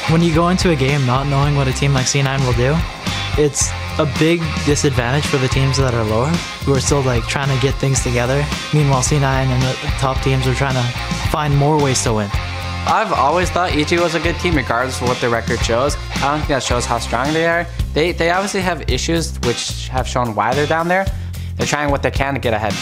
when you go into a game not knowing what a team like C9 will do, it's a big disadvantage for the teams that are lower, who are still like trying to get things together. Meanwhile, C9 and the top teams are trying to find more ways to win. I've always thought EG was a good team, regardless of what their record shows. I don't think that shows how strong they are. They obviously have issues, which have shown why they're down there. They're trying what they can to get ahead.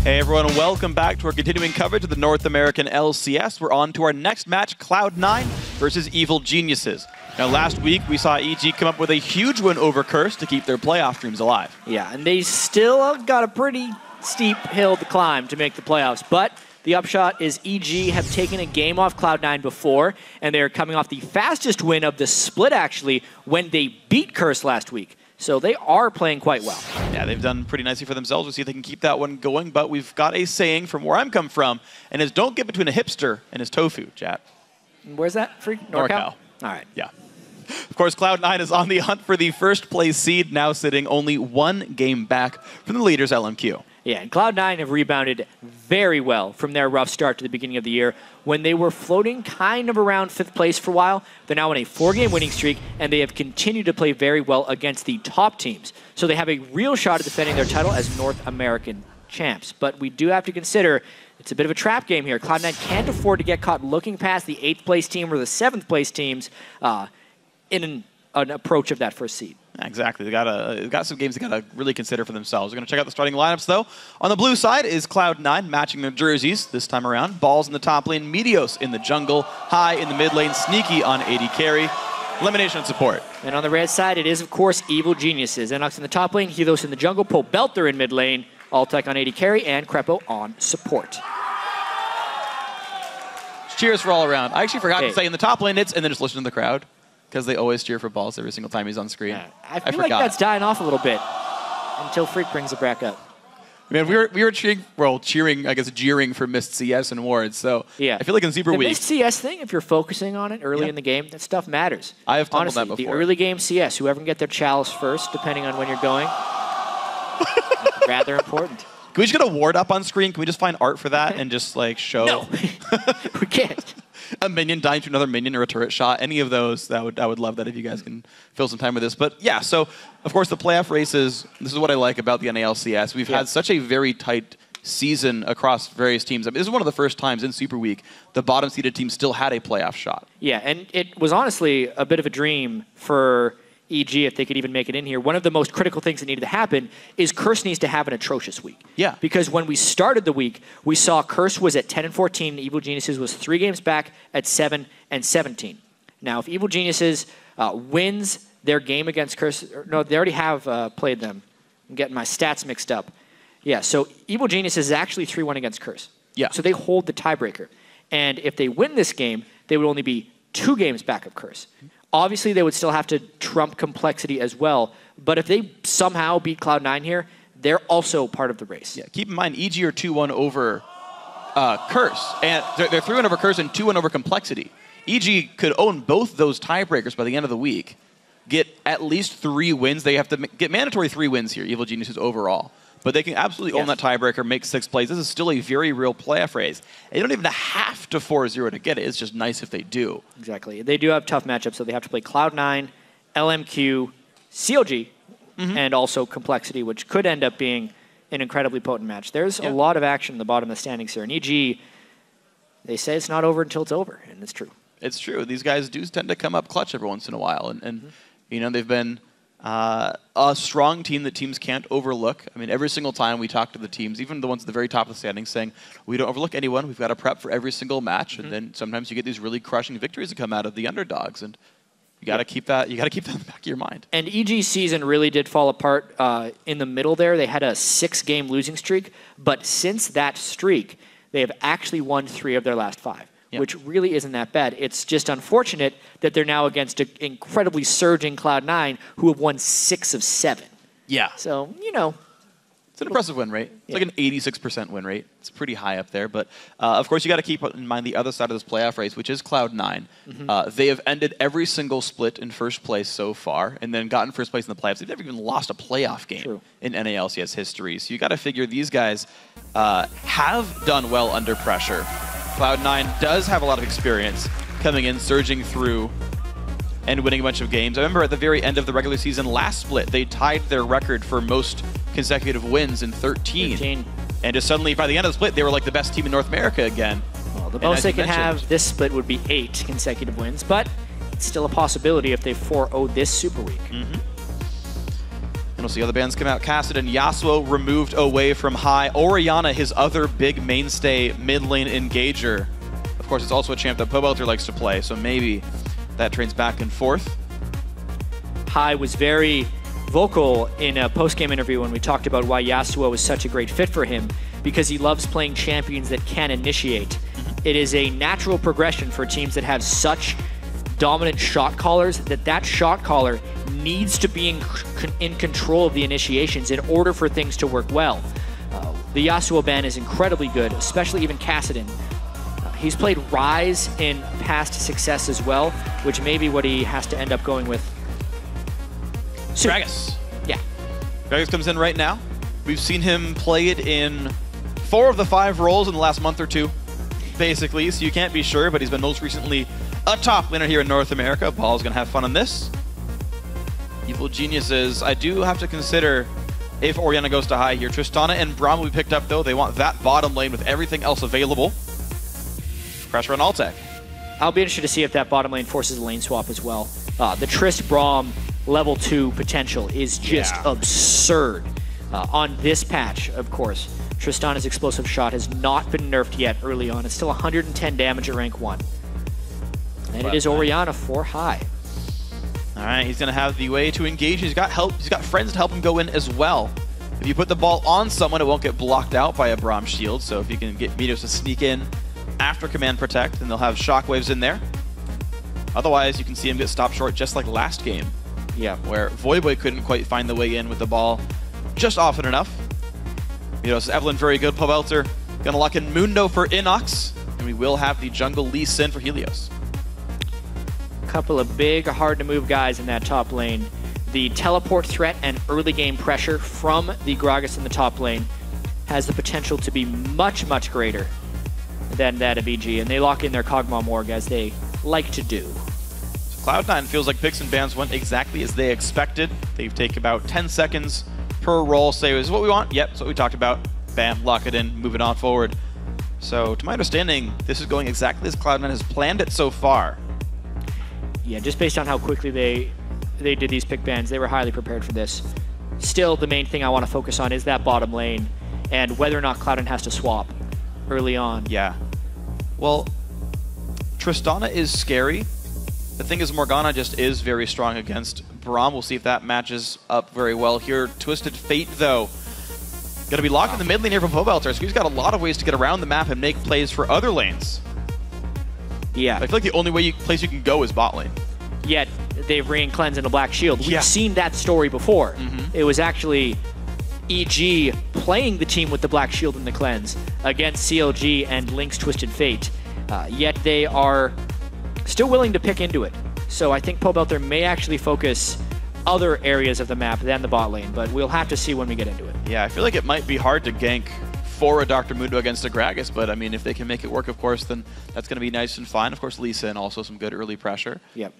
Hey everyone, welcome back to our continuing coverage of the North American LCS. We're on to our next match, Cloud9 versus Evil Geniuses. Now last week we saw EG come up with a huge win over Curse to keep their playoff dreams alive. Yeah, and they still got a pretty steep hill to climb to make the playoffs, but the upshot is EG have taken a game off Cloud9 before, and they're coming off the fastest win of the split actually when they beat Curse last week. So they are playing quite well. Yeah, they've done pretty nicely for themselves. We'll see if they can keep that one going, but we've got a saying from where I'm come from, and it's don't get between a hipster and his tofu, chat. Where's that? NorCal? All right. Yeah. Of course, Cloud9 is on the hunt for the first place seed, now sitting only one game back from the leaders, LMQ. Yeah, and Cloud9 have rebounded very well from their rough start to the beginning of the year when they were floating kind of around 5th place for a while. They're now on a 4-game winning streak, and they have continued to play very well against the top teams. So they have a real shot at defending their title as North American champs. But we do have to consider it's a bit of a trap game here. Cloud9 can't afford to get caught looking past the 8th place team or the 7th place teams in an approach of that first seed. Exactly. They've got some games they got to really consider for themselves. We're going to check out the starting lineups, though. On the blue side is Cloud9 matching their jerseys this time around. Balls in the top lane, Meteos in the jungle, High in the mid lane, Sneaky on AD carry, LemonNation support. And on the red side, it is, of course, Evil Geniuses. Innox in the top lane, Helios in the jungle, Pobelter in mid lane, Altec on AD carry, and Krepo on support. Cheers for all around. I actually forgot to say in the top lane, and then just listen to the crowd, because they always cheer for Balls every single time he's on screen. Yeah, I feel like that's dying off a little bit until Freak brings it back up. Man, we were cheering, I guess, jeering for missed CS and wards. So yeah. I feel like in Super Week, the missed CS thing, if you're focusing on it early in the game, that stuff matters. I have tumbled Honestly, that before. The early game CS, whoever can get their chalice first, depending on when you're going, rather important. Can we just get a ward up on screen? Can we just find art for that and just like show? No, we can't. A minion dying to another minion or a turret shot, any of those, I would love that if you guys can fill some time with this. But yeah, so of course the playoff races, this is what I like about the NA LCS. We've had such a very tight season across various teams. I mean, this is one of the first times in Super Week the bottom seeded team still had a playoff shot. Yeah, and it was honestly a bit of a dream for EG if they could even make it in here. One of the most critical things that needed to happen is Curse needs to have an atrocious week. Yeah. Because when we started the week, we saw Curse was at 10-14, Evil Geniuses was 3 games back at 7-17. Now, if Evil Geniuses wins their game against Curse, no, they already have played them. I'm getting my stats mixed up. Yeah, so Evil Geniuses is actually 3-1 against Curse. Yeah. So they hold the tiebreaker. And if they win this game, they would only be 2 games back of Curse. Obviously, they would still have to trump complexity as well. But if they somehow beat Cloud9 here, they're also part of the race. Yeah, keep in mind, EG are 2-1 over Curse. And they're 3-1 over Curse and 2-1 over complexity. EG could own both those tiebreakers by the end of the week, get at least 3 wins. They have to get mandatory 3 wins here, Evil Geniuses overall. But they can absolutely own that tiebreaker, make 6 plays. This is still a very real playoff race. They don't even have to 4-0 to get it. It's just nice if they do. Exactly. They do have tough matchups, so they have to play Cloud9, LMQ, CLG, and also Complexity, which could end up being an incredibly potent match. There's a lot of action in the bottom of the standings here. And EG, they say it's not over until it's over, and it's true. It's true. These guys do tend to come up clutch every once in a while. And you know, they've been a strong team that teams can't overlook. I mean, every single time we talk to the teams, even the ones at the very top of the standings, saying, we don't overlook anyone. We've got to prep for every single match. And then sometimes you get these really crushing victories that come out of the underdogs. And you got to keep that. You got to keep that in the back of your mind. And EG's season really did fall apart in the middle there. They had a 6-game losing streak. But since that streak, they have actually won 3 of their last 5. Which really isn't that bad. It's just unfortunate that they're now against an incredibly surging Cloud9 who have won 6 of 7. Yeah. So, you know. It's an impressive win rate. It's like an 86% win rate. It's pretty high up there. But, of course, you got to keep in mind the other side of this playoff race, which is Cloud9. They have ended every single split in first place so far and then gotten first place in the playoffs. They've never even lost a playoff game in NA LCS history. So you got to figure these guys have done well under pressure. Cloud9 does have a lot of experience coming in, surging through, and winning a bunch of games. I remember at the very end of the regular season last split, they tied their record for most consecutive wins in 13. And just suddenly, by the end of the split, they were like the best team in North America again. Well, the most they can have this split would be 8 consecutive wins, but it's still a possibility if they 4-0 this Super Week. And we'll see other bands come out. Cassidy and Yasuo removed away from high. Orianna, his other big mainstay mid lane engager. Of course, it's also a champ that Pobelter likes to play, so maybe that trains back and forth. High was very vocal in a post-game interview when we talked about why Yasuo was such a great fit for him, because he loves playing champions that can initiate. It is a natural progression for teams that have such dominant shot callers that shot caller needs to be in control of the initiations in order for things to work well. The Yasuo ban is incredibly good, especially even Cassidy. He's played Rise in past success as well, which may be what he has to end up going with. Gragas. Yeah. Gragas comes in right now. We've seen him play it in 4 of the 5 roles in the last month or 2, basically, so you can't be sure, but he's been most recently a top laner here in North America. Ball's going to have fun on this. Evil Geniuses, I do have to consider if Orianna goes to high here. Tristana and Braum will be picked up, though. They want that bottom lane with everything else available. Pressure on Altec. I'll be interested to see if that bottom lane forces a lane swap as well. The Trist Braum level 2 potential is just absurd. On this patch, of course, Tristana's explosive shot has not been nerfed yet early on. It's still 110 damage at rank 1. And it is Orianna for high. All right, he's going to have the way to engage. He's got help. He's got friends to help him go in as well. If you put the ball on someone, it won't get blocked out by a Braum shield. So if you can get Meteos to sneak in after Command Protect, then they'll have shockwaves in there. Otherwise, you can see him get stopped short just like last game. Yeah. Where Voyboy couldn't quite find the way in with the ball just often enough. Meteos, Evelyn, very good. Pobelter going to lock in Mundo for Innox. And we will have the jungle Shin for Helios. Couple of big, hard-to-move guys in that top lane. The teleport threat and early game pressure from the Gragas in the top lane has the potential to be much, much greater than that of EG, and they lock in their Kog'Maw Morg as they like to do. So Cloud9 feels like picks and bans went exactly as they expected. They've taken about 10 seconds per roll, say, this is what we want. Yep, that's what we talked about. Bam, lock it in, move it on forward. So to my understanding, this is going exactly as Cloud9 has planned it so far. Yeah, just based on how quickly they did these pick bans, they were highly prepared for this. Still, the main thing I want to focus on is that bottom lane and whether or not Cloud9 has to swap early on. Yeah. Well, Tristana is scary. The thing is, Morgana just is very strong against Braum. We'll see if that matches up very well here. Twisted Fate, though, going to be locked in the mid lane here from Pobelter. So he's got a lot of ways to get around the map and make plays for other lanes. Yeah. I feel like the only place you can go is bot lane. Yet, they've re-cleansed in a Black Shield. We've seen that story before. It was actually EG playing the team with the Black Shield in the cleanse against CLG and Link's Twisted Fate. Yet they are still willing to pick into it. So I think Pobelter may actually focus other areas of the map than the bot lane, but we'll have to see when we get into it. Yeah, I feel like it might be hard to gank for a Dr. Mundo against a Gragas, but I mean, if they can make it work, of course, then that's going to be nice and fine. Of course, Lee Sin also some good early pressure. Yep.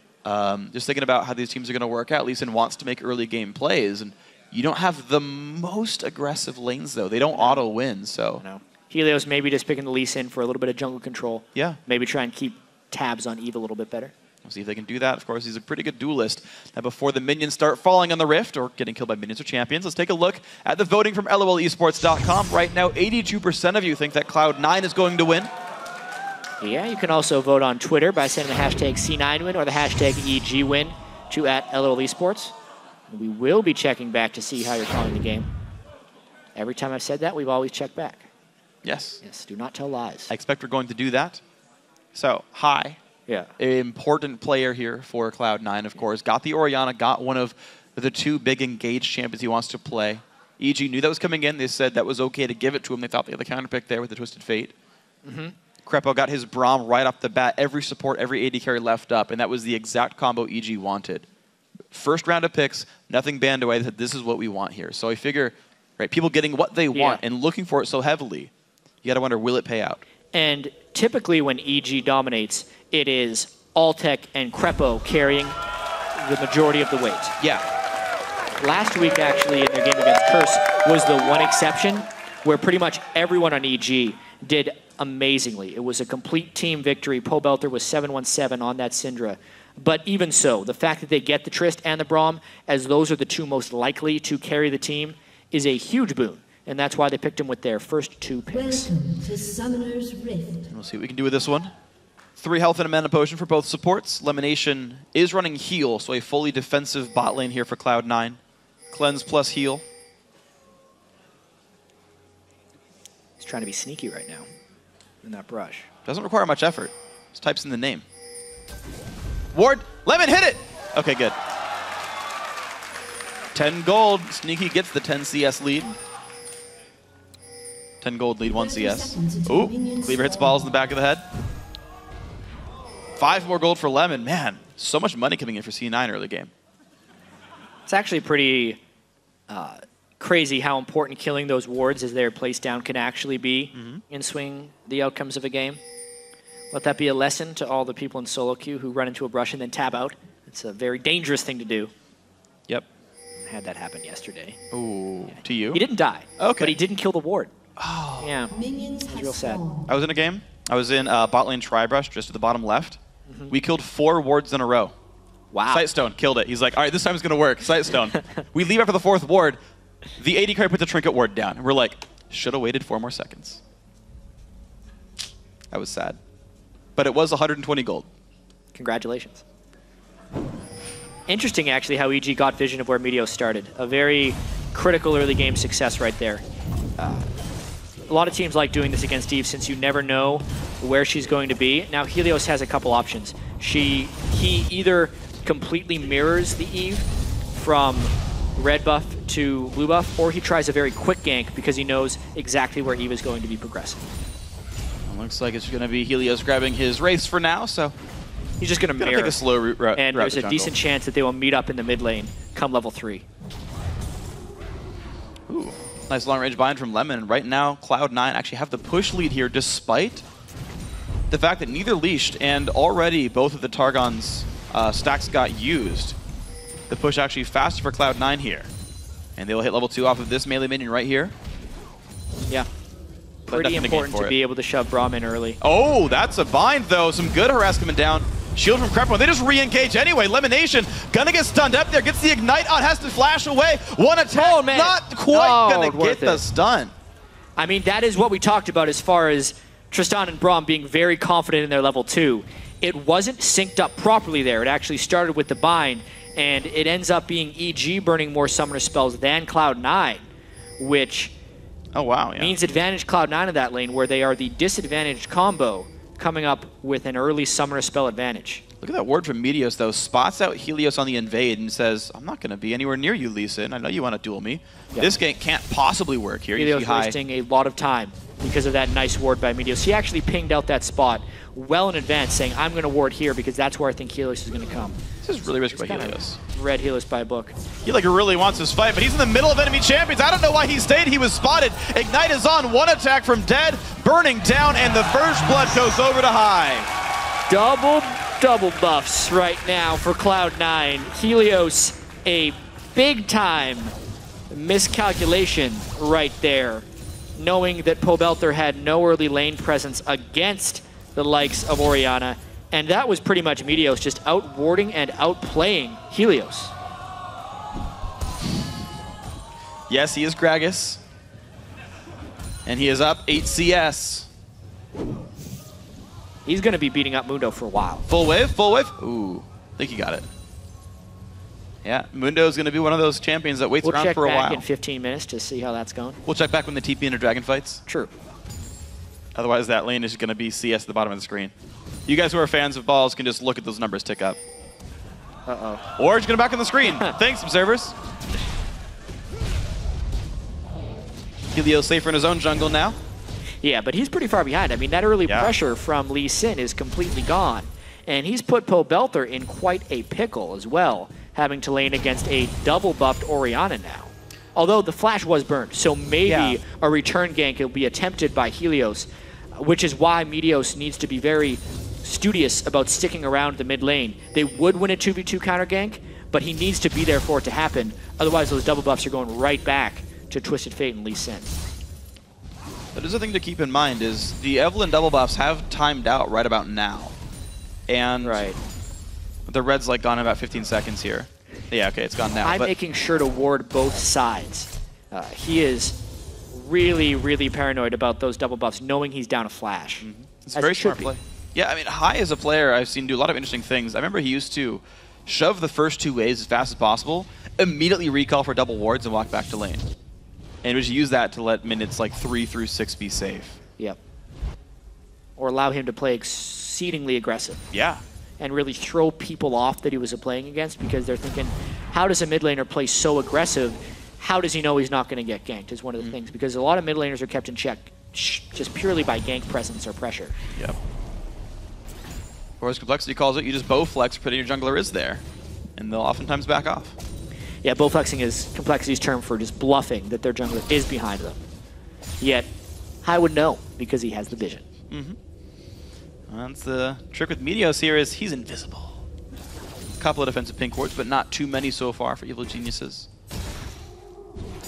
Just thinking about how these teams are going to work out, Lee Sin wants to make early game plays, and you don't have the most aggressive lanes, though. They don't auto-win, so... No. Helios maybe just picking the Lee Sin for a little bit of jungle control. Yeah. Maybe try and keep tabs on Eve a little bit better. We'll see if they can do that. Of course, he's a pretty good duelist. Now, before the minions start falling on the Rift or getting killed by minions or champions, let's take a look at the voting from LOLesports.com. Right now, 82% of you think that Cloud9 is going to win. Yeah, you can also vote on Twitter by sending the hashtag C9win or the hashtag EGWin to @LOLesports. We will be checking back to see how you're calling the game. Every time I've said that, we've always checked back. Yes. Yes, do not tell lies. I expect we're going to do that. So, High. Yeah. An important player here for Cloud9, of course. Got the Orianna, got one of the 2 big engaged champions he wants to play. EG knew that was coming in. They said that was okay to give it to him. They thought they had the counter pick there with the Twisted Fate. Krepo got his Braum right off the bat. Every support, every AD carry left up, and that was the exact combo EG wanted. First round of picks, nothing banned away. They said, this is what we want here. So I figure, right, people getting what they want and looking for it so heavily, you got to wonder, will it pay out? And typically when EG dominates, it is Altec and Krepo carrying the majority of the weight. Yeah. Last week, actually, in their game against Curse, was the one exception where pretty much everyone on EG did amazingly. It was a complete team victory. Pobelter was 7-1-7 on that Syndra. But even so, the fact that they get the Trist and the Braum, as those are the two most likely to carry the team, is a huge boon. And that's why they picked him with their first 2 picks. Welcome to Summoner's Rift. We'll see what we can do with this one. 3 health and a mana potion for both supports. LemonNation is running heal, so a fully defensive bot lane here for Cloud9. Cleanse plus heal. He's trying to be sneaky right now in that brush. Doesn't require much effort. Just types in the name. Ward, Lemon, hit it! Okay, good. 10 gold. Sneaky gets the 10 CS lead. 10 gold lead, 1 CS. Ooh, Cleaver hits balls in the back of the head. 5 more gold for Lemon. Man, so much money coming in for C9 early game. It's actually pretty crazy how important killing those wards as they're placed down can actually be in swing the outcomes of a game. Let that be a lesson to all the people in solo queue who run into a brush and then tab out. It's a very dangerous thing to do. Yep. I had that happen yesterday. Ooh, yeah. To you? He didn't die, okay, but he didn't kill the ward. Oh. Yeah, Minions it was real sad. I was in a game. I was in bot lane Tribrush, just to the bottom left. We killed 4 wards in a row. Wow. Sightstone, killed it. He's like, all right, this time it's going to work. Sightstone. We leave after the 4th ward. The AD carry puts the trinket ward down. And we're like, should have waited 4 more seconds. That was sad. But it was 120 gold. Congratulations. Interesting, actually, how EG got vision of where Meteos started. A very critical early game success right there. A lot of teams like doing this against Eve since you never know where she's going to be. Now, Helios has a couple options. He either completely mirrors the Eve from red buff to blue buff, or he tries a very quick gank because he knows exactly where Eve is going to be progressing. Looks like it's going to be Helios grabbing his Wraiths for now, so he's just going to mirror. Take a slow route. And there's a decent chance that they will meet up in the mid lane come level 3. Ooh, nice long-range bind from Lemon. Right now, Cloud9 actually have the push lead here, despite the fact that neither leashed and already both of the Targon's stacks got used. The push actually faster for Cloud9 here. And they will hit level 2 off of this melee minion right here. Yeah. Pretty important to be able to shove Braum in early. Oh, that's a bind, though. Some good harass coming down. Shield from Krepo. They just re-engage anyway. LemonNation gonna get stunned up there. Gets the Ignite on. Has to flash away. One attack. Oh, man. Not quite gonna get the stun. I mean, that is what we talked about as far as Tristan and Braum being very confident in their level 2. It wasn't synced up properly there. It actually started with the bind, and it ends up being EG burning more summoner spells than Cloud9, which means advantage Cloud9 in that lane, where they are the disadvantaged combo coming up with an early summoner spell advantage. Look at that ward from Meteos, though. Spots out Helios on the invade and says, I'm not going to be anywhere near you, Lee Sin. I know you want to duel me. Yep. This gank can't possibly work here. Helios wasting a lot of time because of that nice ward by Meteos. He actually pinged out that spot well in advance, saying, I'm going to ward here because that's where I think Helios is going to come. This is really risky by Helios. Read Helios by a book. He really wants this fight, but he's in the middle of enemy champions. I don't know why he stayed. He was spotted. Ignite is on. One attack from Dead. Burning down, and the first blood goes over to High. Double buffs right now for Cloud9. Helios, a big-time miscalculation right there, knowing that Pobelter had no early lane presence against the likes of Orianna, and that was pretty much Meteos just outwarding and outplaying Helios. Yes, he is Gragas, and he is up 8 CS. He's going to be beating up Mundo for a while. Full wave, full wave. Ooh, I think he got it. Yeah, Mundo's going to be one of those champions that waits around for a while. We'll check back in 15 minutes to see how that's going. We'll check back when the TP into Dragon fights. True. Otherwise, that lane is going to be CS at the bottom of the screen. You guys who are fans of balls can just look at those numbers tick up. Uh-oh. Or just get back on the screen. Thanks, observers. Helios safer in his own jungle now. Yeah, but he's pretty far behind. I mean, that early pressure from Lee Sin is completely gone. And he's put Pobelter in quite a pickle as well, having to lane against a double-buffed Orianna now. Although the flash was burned, so maybe a return gank will be attempted by Helios. which is why Meteos needs to be very studious about sticking around the mid lane. They would win a 2v2 counter gank, but he needs to be there for it to happen. Otherwise, those double buffs are going right back to Twisted Fate and Lee Sin. That is a thing to keep in mind, is the Evelynn double buffs have timed out right about now. And the red's like gone in about 15 seconds here. Yeah, okay, it's gone now. I'm making sure to ward both sides. He is really, really paranoid about those double buffs, knowing he's down a flash. It's a very smart play. Yeah, I mean, High as a player, I've seen do a lot of interesting things. I remember he used to shove the first 2 waves as fast as possible, immediately recall for double wards, and walk back to lane. And just use that to let minutes like 3 through 6 be safe. Yep. Or allow him to play exceedingly aggressive. Yeah. And really throw people off that he was playing against, because they're thinking, how does a mid laner play so aggressive? How does he know he's not going to get ganked is one of the things, because a lot of mid laners are kept in check just purely by gank presence or pressure. Yep. Or as Complexity calls it, you just bow flex pretty your jungler is there, and they'll oftentimes back off. Yeah, bow flexing is Complexity's term for just bluffing that their jungler is behind them. Yet, I would know, because he has the vision. That's the trick with Meteos here, is he's invisible. A couple of defensive pink wards, but not too many so far for Evil Geniuses.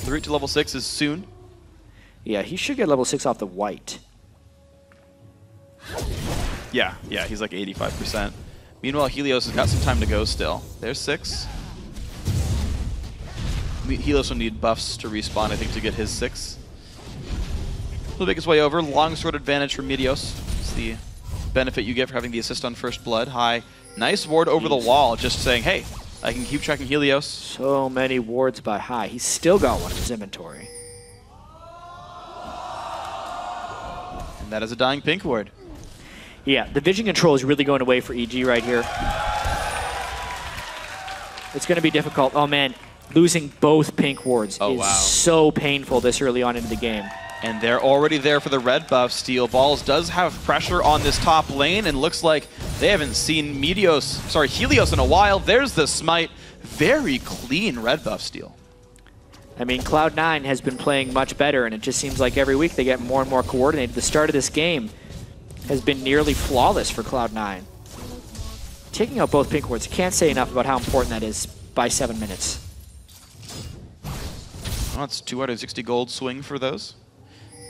The route to level 6 is soon. Yeah, he should get level 6 off the white. Yeah, he's like 85%. Meanwhile, Helios has got some time to go still. There's 6. Helios will need buffs to respawn, I think, to get his 6. He'll make his way over. Longsword advantage for Meteos. It's the benefit you get for having the assist on First Blood. High. Nice ward over the wall, just saying, hey, I can keep tracking Helios. So many wards by High. He's still got one in his inventory. And that is a dying pink ward. Yeah, the vision control is really going away for EG right here. It's going to be difficult. Oh, man. Losing both pink wards is so painful this early on into the game. And they're already there for the red buff. Steel Balls does have pressure on this top lane, and looks like they haven't seen Helios in a while. There's the smite. Very clean red buff Steel. I mean, Cloud9 has been playing much better, and it just seems like every week they get more and more coordinated. The start of this game has been nearly flawless for Cloud9. Taking out both pink wards, can't say enough about how important that is by 7 minutes. Well, it's 260 gold swing for those.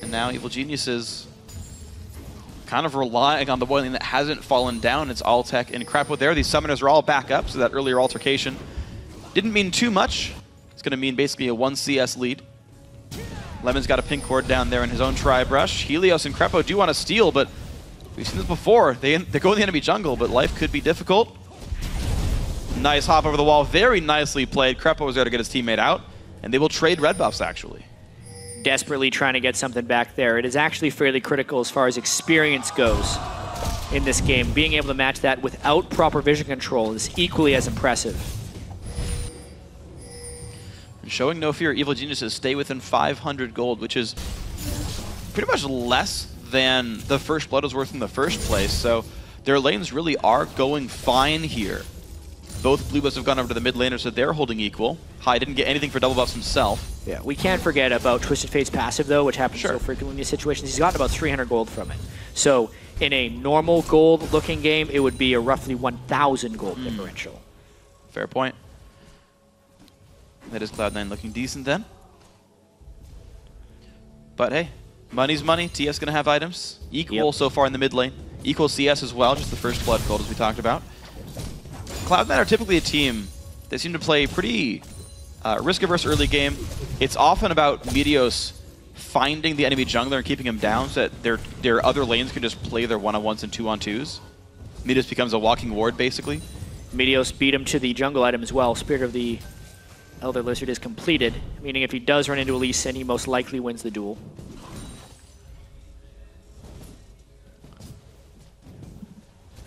And now Evil Geniuses kind of relying on the one thing that hasn't fallen down. It's Altec and Krepo there. These summoners are all back up, so that earlier altercation didn't mean too much. It's going to mean basically a 1 CS lead. Lemon's got a pink ward down there in his own tri-brush. Helios and Krepo do want to steal, but we've seen this before. They go in the enemy jungle, but life could be difficult. Nice hop over the wall. Very nicely played. Krepo was there to get his teammate out, and they will trade red buffs, actually. Desperately trying to get something back there. It is actually fairly critical as far as experience goes in this game. Being able to match that without proper vision control is equally as impressive. And showing no fear, Evil Geniuses stay within 500 gold, which is pretty much less than the First Blood was worth in the first place. So their lanes really are going fine here. Both blue buffs have gone over to the mid laner, so they're holding equal. High didn't get anything for double buffs himself. Yeah, we can't forget about Twisted Fate's passive, though, which happens so frequently in these situations. He's gotten about 300 gold from it. So in a normal gold-looking game, it would be a roughly 1,000 gold differential. Fair point. That is Cloud9 looking decent then. But hey, money's money. TS going to have items. Equal so far in the mid lane. Equal CS as well, just the First Blood gold as we talked about. Cloud9 are typically a team that seem to play pretty risk-averse early game. It's often about Meteos finding the enemy jungler and keeping him down so that their other lanes can just play their one-on-ones and two-on-twos. Meteos becomes a walking ward, basically. Meteos beat him to the jungle item as well. Spirit of the Elder Lizard is completed, meaning if he does run into a Lee Sin, he most likely wins the duel.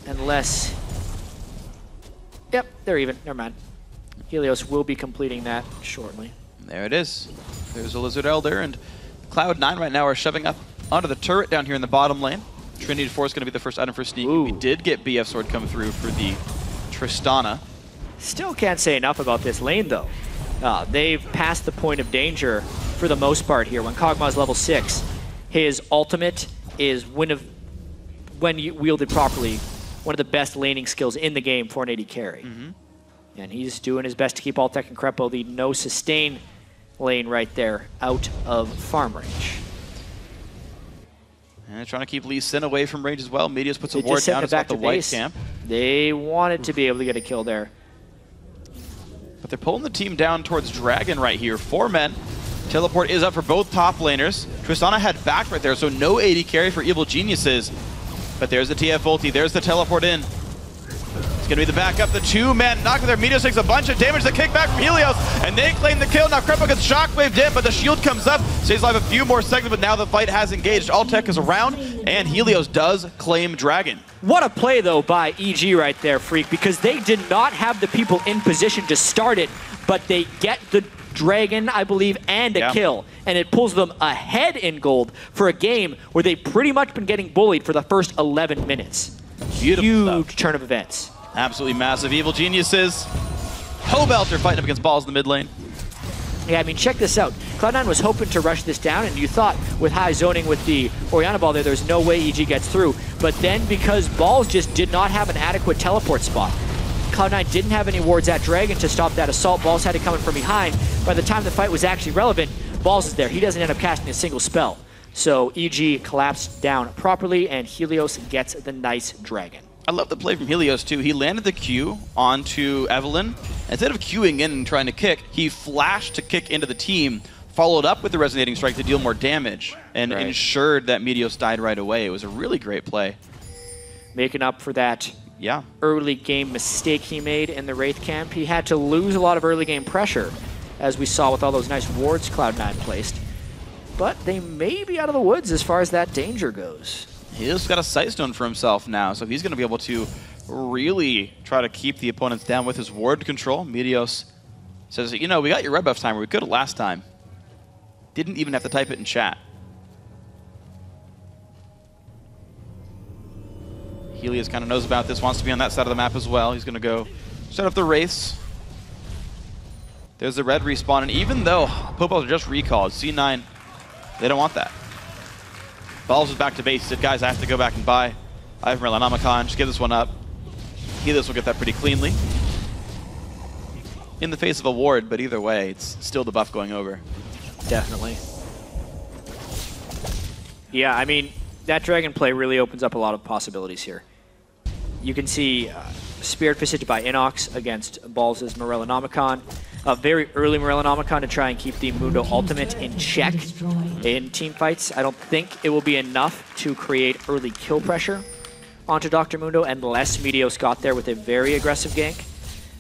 Unless... Yep, they're even. Never mind. Helios will be completing that shortly. There it is. There's a Lizard Elder, and Cloud9 right now are shoving up onto the turret down here in the bottom lane. Trinity Force is going to be the first item for Sneak. We did get BF Sword come through for the Tristana. Still can't say enough about this lane, though. They've passed the point of danger for the most part here. When Kog'Maw's level 6, his ultimate is when you wielded properly, one of the best laning skills in the game for an AD carry. And he's doing his best to keep Altec and Krepo, the no sustain lane right there, out of farm range. And trying to keep Lee Sin away from range as well. Meteos puts a ward down. It's got the white camp. They wanted to be able to get a kill there. But they're pulling the team down towards Dragon right here. 4 men. Teleport is up for both top laners. Tristana had back right there, so no AD carry for Evil Geniuses. But there's the TF ulti. There's the teleport in. It's going to be the backup. The 2-man knock there. Meteos takes a bunch of damage. The kickback from Helios, and they claim the kill. Now Krepo gets shockwaved in, but the shield comes up. Stays alive a few more seconds, but now the fight has engaged. Altec is around, and Helios does claim Dragon. What a play, though, by EG right there, Freak, because they did not have the people in position to start it, but they get the Dragon, I believe, and a kill. And it pulls them ahead in gold for a game where they've pretty much been getting bullied for the first 11 minutes. Beautiful Huge stuff. turn of events. Absolutely massive. Evil Geniuses. Pobelter fighting up against balls in the mid lane. Yeah, I mean, check this out. Cloud9 was hoping to rush this down, and you thought with high zoning with the Orianna ball there's no way EG gets through. But then because balls just did not have an adequate teleport spot, Cloud9 didn't have any wards at Dragon to stop that assault. Balls had to come in from behind. By the time the fight was actually relevant, Balls is there. He doesn't end up casting a single spell. So EG collapsed down properly, and Helios gets the nice Dragon. I love the play from Helios, too. He landed the Q onto Evelyn. Instead of queuing in and trying to kick, he flashed to kick into the team, followed up with the Resonating Strike to deal more damage, and ensured that Meteos died right away. It was a really great play. Making up for that early game mistake he made in the Wraith camp. He had to lose a lot of early game pressure, as we saw with all those nice wards Cloud9 placed. But they may be out of the woods as far as that danger goes. He's got a Sightstone for himself now, so he's going to be able to really try to keep the opponents down with his ward control. Meteos says, you know, we got your red buff timer. We could have last time. Didn't even have to type it in chat. Helios kind of knows about this, wants to be on that side of the map as well. He's going to go set up the Wraiths. There's the red respawn, and even though Pobelter just recalled, C9, they don't want that. Balls is back to base. He said, guys, I have to go back and buy. I have Merlanomicon. Just give this one up. Helios will get that pretty cleanly. In the face of a ward, but either way, it's still the buff going over. Definitely. Yeah, I mean, that Dragon play really opens up a lot of possibilities here. You can see Spirit Visage by Innox against Balls' Merlanomicon. A very early Merlanomicon to try and keep the Mundo ultimate in check in team fights. I don't think it will be enough to create early kill pressure onto Dr. Mundo unless Meteos got there with a very aggressive gank.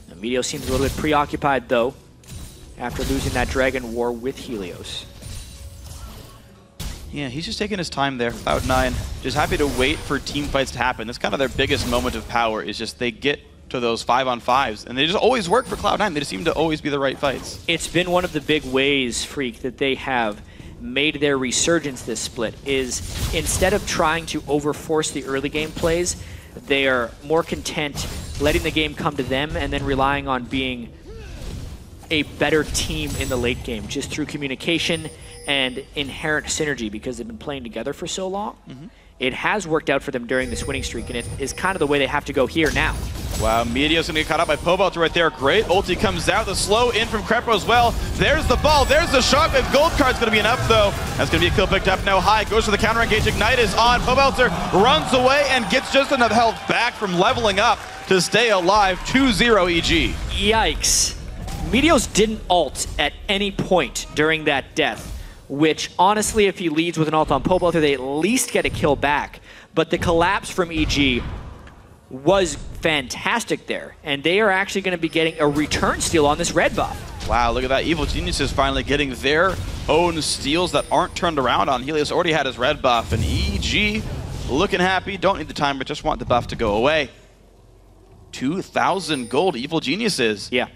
Now, Meteos seems a little bit preoccupied though after losing that Dragon war with Helios. Yeah, he's just taking his time there. Cloud9 just happy to wait for team fights to happen. That's kind of their biggest moment of power, is just they get to those 5-on-5s, and they just always work for Cloud9. They just seem to always be the right fights. It's been one of the big ways, Freak, that they have made their resurgence this split, is instead of trying to overforce the early game plays, they are more content letting the game come to them and then relying on being a better team in the late game, just through communication and inherent synergy, because they've been playing together for so long. It has worked out for them during this winning streak, and it is kind of the way they have to go here now. Wow, Meteos gonna get caught up by Pobelter right there. Great ulti comes out. The slow in from Krepo as well. There's the ball. There's the shockwave. Gold card's gonna be enough though. That's gonna be a kill picked up now. High goes for the counter engage. Ignite is on. Pobelter runs away and gets just enough health back from leveling up to stay alive. 2-0 EG. Yikes. Meteos didn't ult at any point during that death, which honestly, if he leads with an ult on Pobelter, they at least get a kill back. But the collapse from EG was fantastic there, and they are actually going to be getting a return steal on this red buff. Wow, look at that. Evil Geniuses finally getting their own steals that aren't turned around on. Helios already had his red buff, and EG looking happy. Don't need the time, but just want the buff to go away. 2,000 gold, Evil Geniuses. Yeah.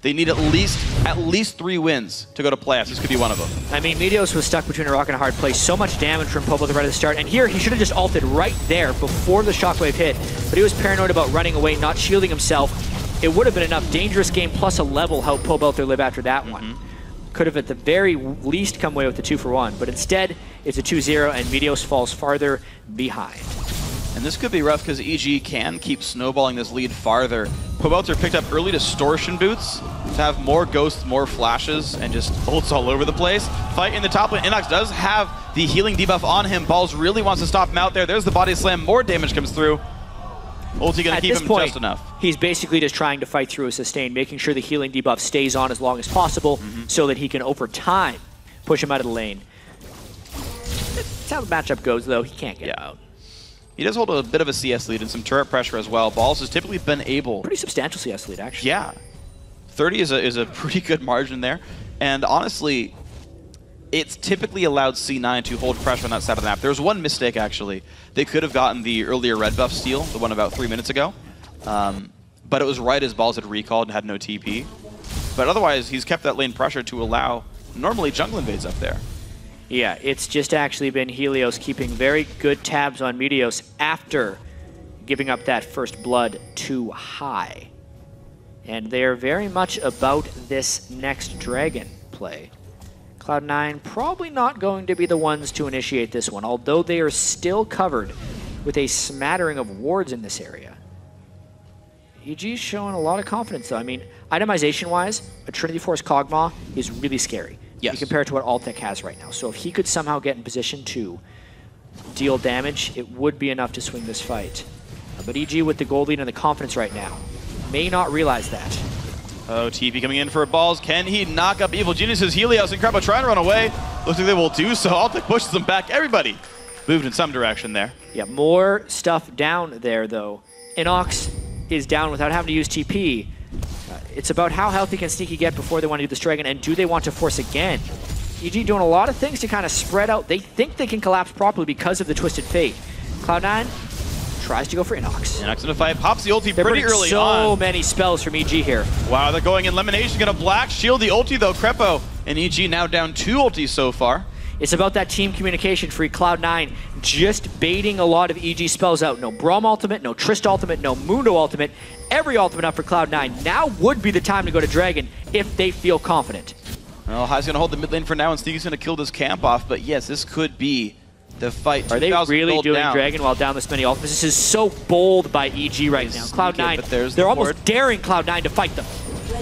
They need at least 3 wins to go to playoffs. This could be one of them. I mean, Meteos was stuck between a rock and a hard place. So much damage from Pobelter right at the start. And here, he should have just ulted right there before the shockwave hit. But he was paranoid about running away, not shielding himself. It would have been enough. Dangerous game plus a level helped Pobelter live after that one. could have at the very least come away with the 2-for-1, but instead it's a 2-0 and Meteos falls farther behind. And this could be rough because EG can keep snowballing this lead farther. Pobelter picked up early distortion boots to have more ghosts, more flashes, and just ults all over the place. Fight in the top lane. Innox does have the healing debuff on him. Balls really wants to stop him out there. There's the body slam. More damage comes through. Ulti gonna keep him just enough. He's basically just trying to fight through a sustain, making sure the healing debuff stays on as long as possible so that he can, over time, push him out of the lane. That's how the matchup goes, though. He can't get out. He does hold a bit of a CS lead and some turret pressure as well. Balls has typically been able... Pretty substantial CS lead, actually. Yeah. 30 is a pretty good margin there. And honestly, it's typically allowed C9 to hold pressure on that side of the map. There was one mistake, actually. They could have gotten the earlier red buff steal, the one about 3 minutes ago. But it was right as Balls had recalled and had no TP. But otherwise, he's kept that lane pressure to allow normally jungle invades up there. Yeah, it's just actually been Helios keeping very good tabs on Meteos after giving up that first blood too high. And they're very much about this next dragon play. Cloud9 probably not going to be the ones to initiate this one, although they are still covered with a smattering of wards in this area. EG's showing a lot of confidence, though. I mean, itemization-wise, a Trinity Force Kog'Maw is really scary. Yes. You compare it to what Altec has right now. So if he could somehow get in position to deal damage, it would be enough to swing this fight. But EG with the gold lead and the confidence right now may not realize that. Oh, TP coming in for Balls. Can he knock up Evil Geniuses? Helios and Krepo trying to run away. Looks like they will do so. Altec pushes them back. Everybody moved in some direction there. Yeah, more stuff down there, though. Innox is down without having to use TP. It's about how healthy can Sneaky get before they want to do this dragon, and do they want to force again? EG doing a lot of things to kind of spread out. They think they can collapse properly because of the Twisted Fate. Cloud9 tries to go for Innox. Innox in a fight, pops the ulti pretty early on. So many spells from EG here. Wow, they're going in. LemonNation gonna black shield the ulti though. Krepo and EG now down 2 ultis so far. It's about that team communication for Cloud9 just baiting a lot of EG spells out. No Braum ultimate, no Trist ultimate, no Mundo ultimate. Every ultimate up for Cloud9. Now would be the time to go to Dragon if they feel confident. Well, High's gonna hold the mid lane for now, and Sneaky's gonna kill this camp off. But yes, this could be the fight. Are they really doing Dragon while down this many ultimates? This is so bold by EG right now. Cloud9, they're almost daring Cloud9 to fight them.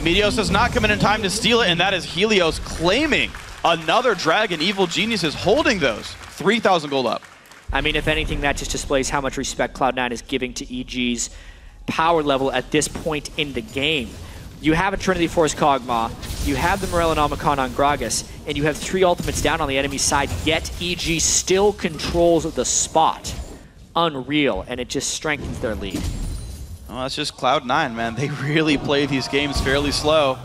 Meteos does not come in time to steal it, and that is Helios claiming another dragon. Evil Genius is holding those. 3,000 gold up. I mean, if anything, that just displays how much respect Cloud9 is giving to EG's power level at this point in the game. You have a Trinity Force Kog'Maw, you have the Morellonomicon on Gragas, and you have 3 ultimates down on the enemy side, yet EG still controls the spot. Unreal, and it just strengthens their lead. Well, that's just Cloud9, man. They really play these games fairly slow.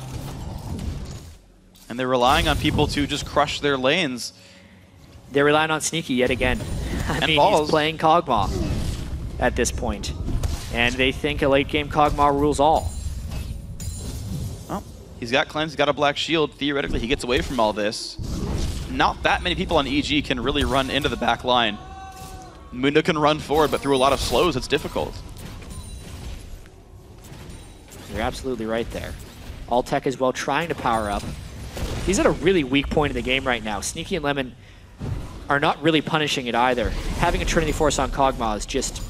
And they're relying on people to just crush their lanes. They're relying on Sneaky yet again. I mean, Balls. he's playing Kog'Maw at this point. And they think a late game Kog'Maw rules all. Well, he's got cleanse, he's got a black shield. Theoretically, he gets away from all this. Not that many people on EG can really run into the back line. Mundo can run forward, but through a lot of slows, it's difficult. You're absolutely right there. Altec as well trying to power up. He's at a really weak point in the game right now. Sneaky and Lemon are not really punishing it either. Having a Trinity Force on Kog'Maw is just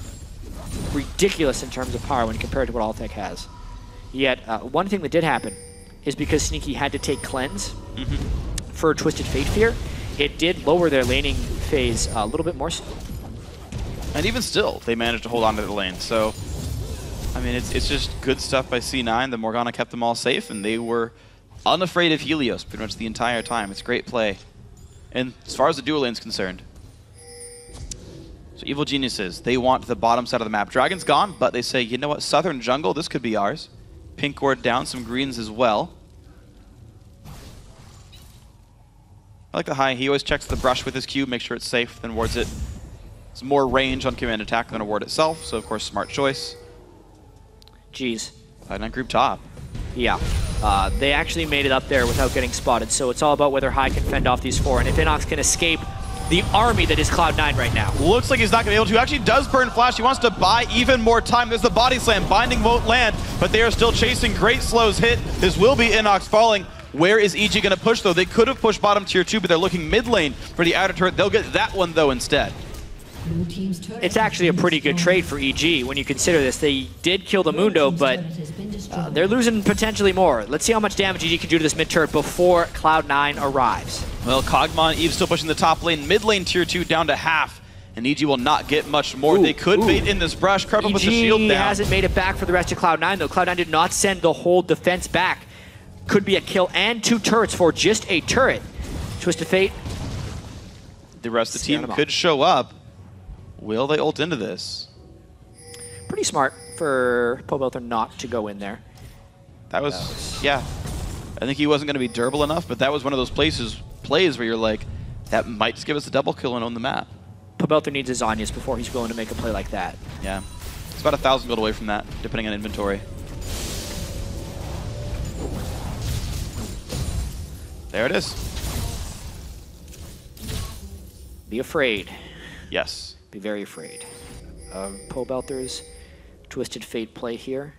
ridiculous in terms of power when compared to what Altec has. Yet, one thing that did happen is because Sneaky had to take Cleanse for Twisted Fate Fear, it did lower their laning phase a little bit more. And even still, they managed to hold on to the lane. So, I mean, it's just good stuff by C9. The Morgana kept them all safe, and they were unafraid of Helios pretty much the entire time. It's great play. And as far as the dual lane's concerned, so Evil Geniuses, they want the bottom side of the map. Dragon's gone, but they say, you know what, Southern Jungle, this could be ours. Pink ward down, some greens as well. I like the high. He always checks the brush with his Q, make sure it's safe, then wards it. It's more range on command attack than a ward itself, so of course, smart choice. Jeez. Cloud9 group top. Yeah. They actually made it up there without getting spotted, so it's all about whether High can fend off these 4, and if Innox can escape the army that is Cloud9 right now. Looks like he's not going to be able to. Actually does burn flash. He wants to buy even more time. There's the body slam. Binding won't land, but they are still chasing. Great slows hit. This will be Innox falling. Where is EG going to push, though? They could have pushed bottom tier 2, but they're looking mid lane for the outer turret. They'll get that one, though, instead. It's actually a pretty good trade for EG when you consider this. They did kill the Mundo, but they're losing potentially more. Let's see how much damage EG can do to this mid turret before Cloud9 arrives. Well, Kog'Maw and Eve still pushing the top lane. Mid lane tier 2 down to half, and EG will not get much more. They could bait in this brush. Krepo puts the shield down. EG hasn't made it back for the rest of Cloud9, though. Cloud9 did not send the whole defense back. Could be a kill and 2 turrets for just a turret. Twisted Fate. The rest of the team could show up. Will they ult into this? Pretty smart for Pobelter not to go in there. That was, yeah. I think he wasn't going to be durable enough, but that was one of those plays where you're like, that might just give us a double kill and own the map. Pobelter needs his Zhonya's before he's willing to make a play like that. Yeah. It's about 1,000 gold away from that, depending on inventory. There it is. Be afraid. Yes. Be very afraid of Pobelter's Twisted Fate play here.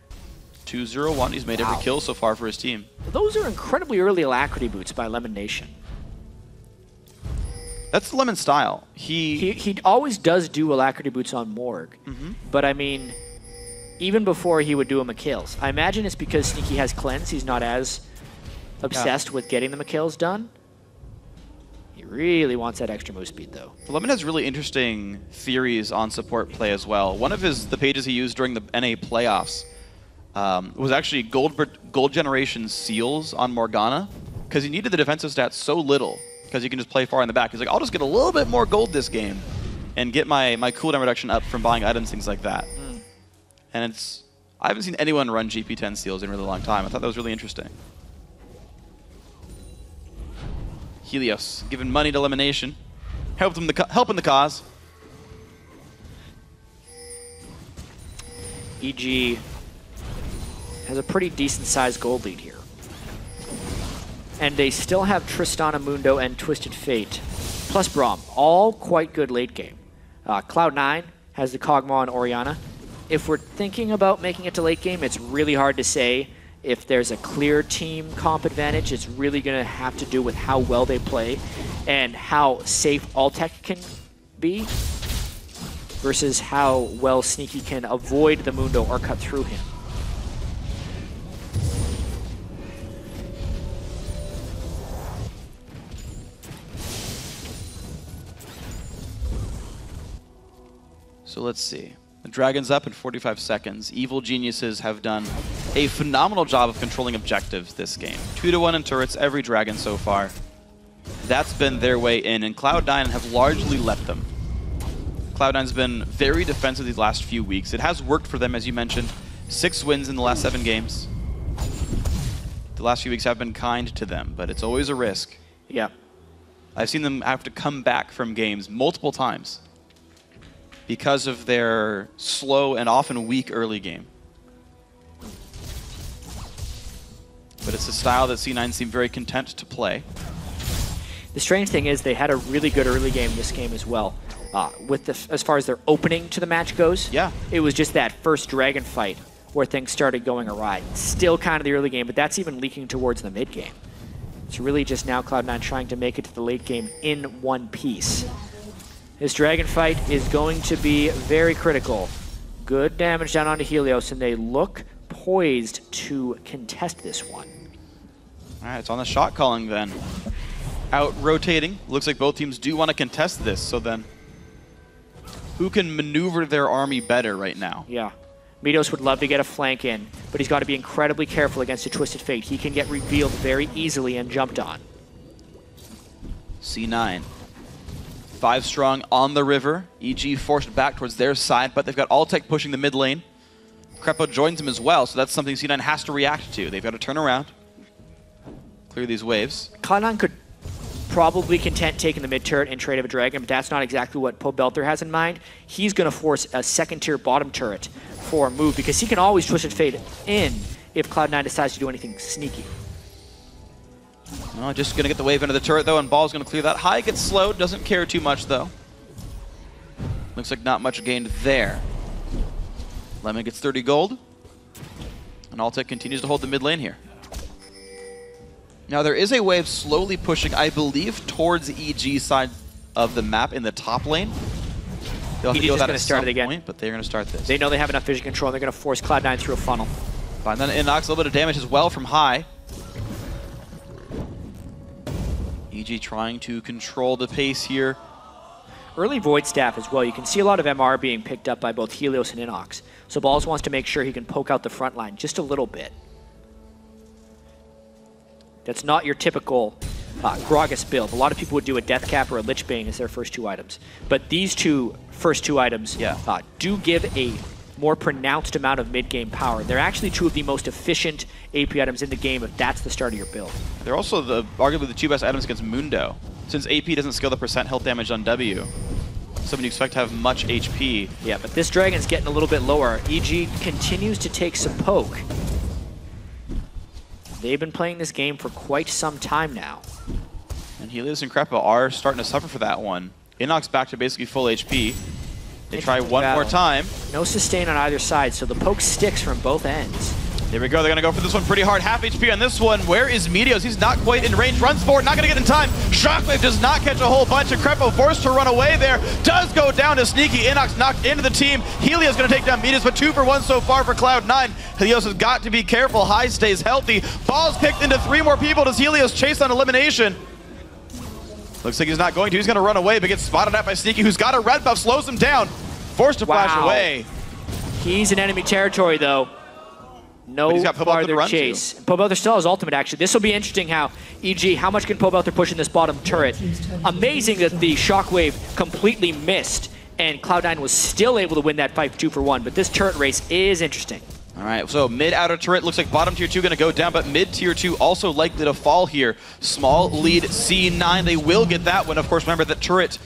2-0-1. He's made every kill so far for his team. Those are incredibly early Alacrity boots by LemonNation. That's the Lemon style. He always does do Alacrity boots on Morg. But I mean, even before he would do him a kills. I imagine it's because Sneaky has cleanse. He's not as obsessed with getting the McKills done. He really wants that extra move speed, though. Lemon has really interesting theories on support play as well. One of the pages he used during the NA playoffs was actually gold generation seals on Morgana, because he needed the defensive stats so little, because he can just play far in the back. He's like, I'll just get a little bit more gold this game and get my cooldown reduction up from buying items, things like that. And I haven't seen anyone run GP10 seals in a really long time. I thought that was really interesting. Helios giving money to LemonNation, helping the cause. EG has a pretty decent sized gold lead here. And they still have Tristana Mundo and Twisted Fate, plus Braum, all quite good late game. Cloud9 has the Kog'Maw and Orianna. If we're thinking about making it to late game, it's really hard to say if there's a clear team comp advantage. It's really going to have to do with how well they play and how safe Altec can be versus how well Sneaky can avoid the Mundo or cut through him. So let's see. The Dragon's up in 45 seconds. Evil Geniuses have done a phenomenal job of controlling objectives this game. 2-1 in turrets, every Dragon so far. That's been their way in, and Cloud9 have largely let them. Cloud9's been very defensive these last few weeks. It has worked for them, as you mentioned. 6 wins in the last 7 games. The last few weeks have been kind to them, but it's always a risk. Yeah. I've seen them have to come back from games multiple times because of their slow and often weak early game. But it's a style that C9 seem very content to play. The strange thing is they had a really good early game this game as well. As far as their opening to the match goes, it was just that first Dragon fight where things started going awry. Still kind of the early game, but that's even leaking towards the mid game. It's really just now Cloud9 trying to make it to the late game in one piece. This Dragon fight is going to be very critical. Good damage down onto Helios, and they look poised to contest this one. All right, it's on the shot calling then. Out rotating. Looks like both teams do want to contest this, so then who can maneuver their army better right now? Yeah. Meteos would love to get a flank in, but he's got to be incredibly careful against a Twisted Fate. He can get revealed very easily and jumped on. C9. 5 strong on the river. EG forced back towards their side, but they've got Altec pushing the mid lane. Krepo joins them as well, so that's something C9 has to react to. They've got to turn around, clear these waves. Cloud9 could probably content taking the mid turret in trade of a Dragon, but that's not exactly what Pobelter has in mind. He's going to force a second tier bottom turret for a move because he can always Twisted Fate in if Cloud9 decides to do anything sneaky. Oh, just going to get the wave into the turret, though, and Ball's going to clear that. High gets slowed, doesn't care too much, though. Looks like not much gained there. Lemon gets 30 gold, and Altec continues to hold the mid lane here. Now there is a wave slowly pushing, I believe, towards EG side of the map in the top lane. They'll EG's just going to start it again. Point, but they're going to start this. They know they have enough vision control, and they're going to force Cloud9 through a funnel. Fine, then Innox, a little bit of damage as well from high. EG trying to control the pace here. Early Void Staff as well. You can see a lot of MR being picked up by both Helios and Innox. So Balls wants to make sure he can poke out the front line just a little bit. That's not your typical Gragas build. A lot of people would do a Death Cap or a Lich Bane as their first 2 items. But these first two items do give a more pronounced amount of mid-game power. They're actually 2 of the most efficient AP items in the game if that's the start of your build. They're also arguably the 2 best items against Mundo. Since AP doesn't scale the % health damage on W, someone you expect to have much HP. Yeah, but this Dragon's getting a little bit lower. EG continues to take some poke. They've been playing this game for quite some time now. And Helios and Krepo are starting to suffer for that one. Innox back to basically full HP. They try one more time. No sustain on either side, so the poke sticks from both ends. Here we go. They're going to go for this one pretty hard. Half HP on this one. Where is Meteos? He's not quite in range. Runs forward. Not going to get in time. Shockwave does not catch a whole bunch. And Krepo forced to run away there. Does go down to Sneaky. Innox knocked into the team. Helios going to take down Meteos, but 2 for 1 so far for Cloud9. Helios has got to be careful. High stays healthy. Ball's picked into 3 more people. Does Helios chase on elimination? Looks like he's not going to. He's going to run away, but gets spotted out by Sneaky, who's got a red buff. Slows him down. Forced to flash away. He's in enemy territory, though. No farther chase. Pobelter still has ultimate, actually. This will be interesting how EG, how much can Pobelter push in this bottom turret? Amazing that the Shockwave completely missed, and Cloud9 was still able to win that fight 2 for 1, but this turret race is interesting. All right, so mid-outer turret looks like bottom tier 2 going to go down, but mid-tier 2 also likely to fall here. Small lead C9. They will get that one. Of course, remember that turret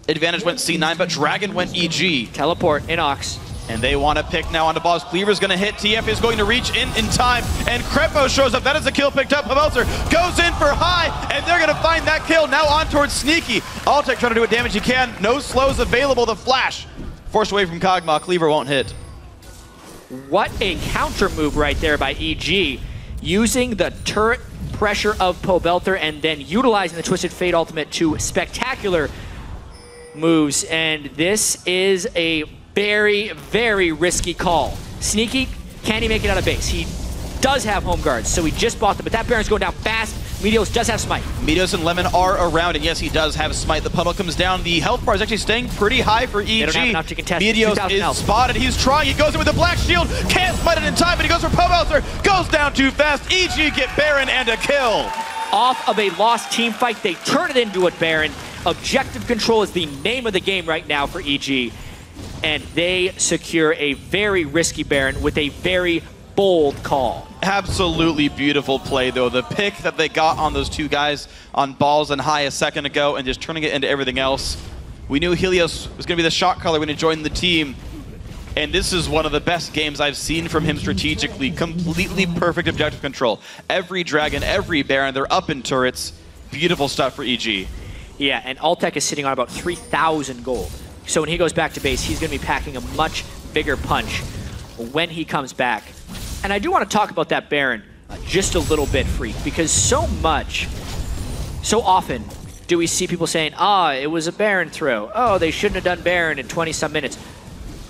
advantage went C9, but Dragon went EG. Teleport, Innox. And they want to pick now onto Balls. Cleaver's going to hit. TF is going to reach in time. And Krepo shows up. That is a kill picked up. Pobelter goes in for high. And they're going to find that kill. Now on towards Sneaky. Altec trying to do what damage he can. No slows available. The flash forced away from Kog'Maw. Cleaver won't hit. What a counter move right there by EG. Using the turret pressure of Pobelter and then utilizing the Twisted Fate ultimate to spectacular moves. And this is a very, very risky call. Sneaky, can he make it out of base? He does have home guards, so he just bought them, but that Baron's going down fast. Meteos does have smite. Meteos and Lemon are around, and yes, he does have smite. The puddle comes down. The health bar is actually staying pretty high for EG. They don't have enough to contest. Meteos is spotted. He's trying. He goes in with a black shield. Can't smite it in time, but he goes for Pobelter. Goes down too fast. EG get Baron and a kill. Off of a lost team fight, they turn it into a Baron. Objective control is the name of the game right now for EG. And they secure a very risky Baron with a very bold call. Absolutely beautiful play, though. The pick that they got on those 2 guys on Balls and High a second ago and just turning it into everything else. We knew Helios was going to be the shot caller when he joined the team. And this is one of the best games I've seen from him strategically. Completely perfect objective control. Every Dragon, every Baron, they're up in turrets. Beautiful stuff for EG. Yeah, and Altec is sitting on about 3,000 gold. So when he goes back to base, he's going to be packing a much bigger punch when he comes back. And I do want to talk about that Baron just a little bit, Freak, because so often do we see people saying, it was a Baron throw. Oh, they shouldn't have done Baron in 20-some minutes.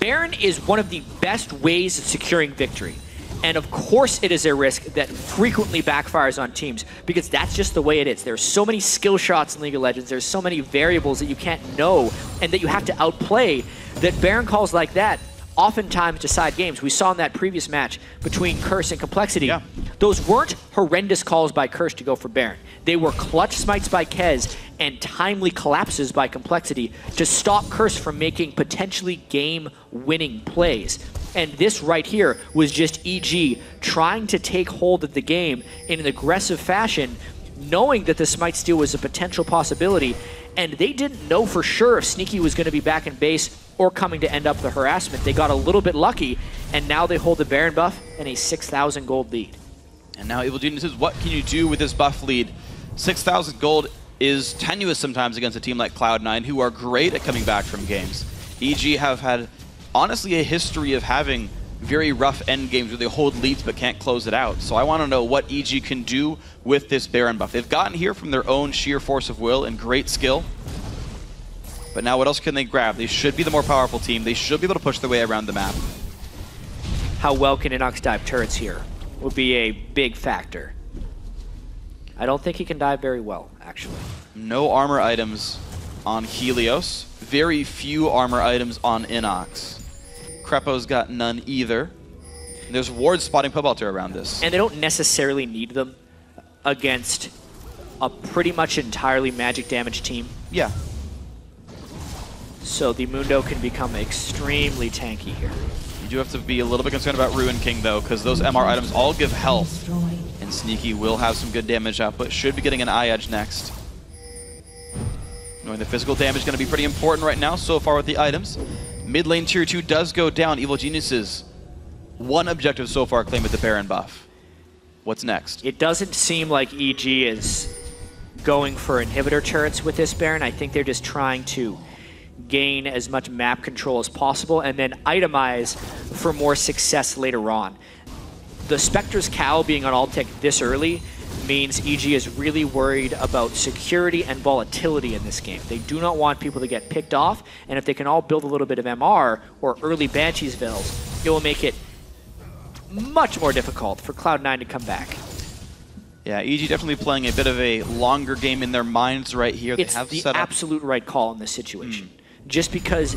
Baron is one of the best ways of securing victory. And of course it is a risk that frequently backfires on teams because that's just the way it is. There's so many skill shots in League of Legends. There's so many variables that you can't know and that you have to outplay that Baron calls like that oftentimes decide games. We saw in that previous match between Curse and Complexity. Yeah. Those weren't horrendous calls by Curse to go for Baron. They were clutch smites by Kez and timely collapses by Complexity to stop Curse from making potentially game-winning plays. And this right here was just EG trying to take hold of the game in an aggressive fashion, knowing that the smite steal was a potential possibility, and they didn't know for sure if Sneaky was going to be back in base or coming to end up the harassment. They got a little bit lucky, and now they hold the Baron buff and a 6,000 gold lead. And now Eugene says, what can you do with this buff lead? 6,000 gold is tenuous sometimes against a team like Cloud9, who are great at coming back from games. EG have had, honestly, a history of having very rough end games where they hold leads but can't close it out. So I want to know what EG can do with this Baron buff. They've gotten here from their own sheer force of will and great skill. But now what else can they grab? They should be the more powerful team. They should be able to push their way around the map. How well can Innox dive turrets here will be a big factor. I don't think he can dive very well, actually. No armor items on Helios. Very few armor items on Innox. Krepo's got none either. And there's wards spotting Pobelter around this. And they don't necessarily need them against a pretty much entirely magic damage team. Yeah. So the Mundo can become extremely tanky here. You do have to be a little bit concerned about Ruin King, though, because those MR items all give health. And Sneaky will have some good damage output. Should be getting an eye edge next. Knowing the physical damage is going to be pretty important right now so far with the items. Mid lane tier 2 does go down. Evil Genius's one objective so far claim with the Baron buff. What's next? It doesn't seem like EG is going for inhibitor turrets with this Baron. I think they're just trying to gain as much map control as possible and then itemize for more success later on. The Spectre's Cowl being on Altec this early means EG is really worried about security and volatility in this game. They do not want people to get picked off, and if they can all build a little bit of MR or early Banshees vills, it will make it much more difficult for Cloud9 to come back. Yeah, EG definitely playing a bit of a longer game in their minds right here. It's the absolute right call in this situation. Just because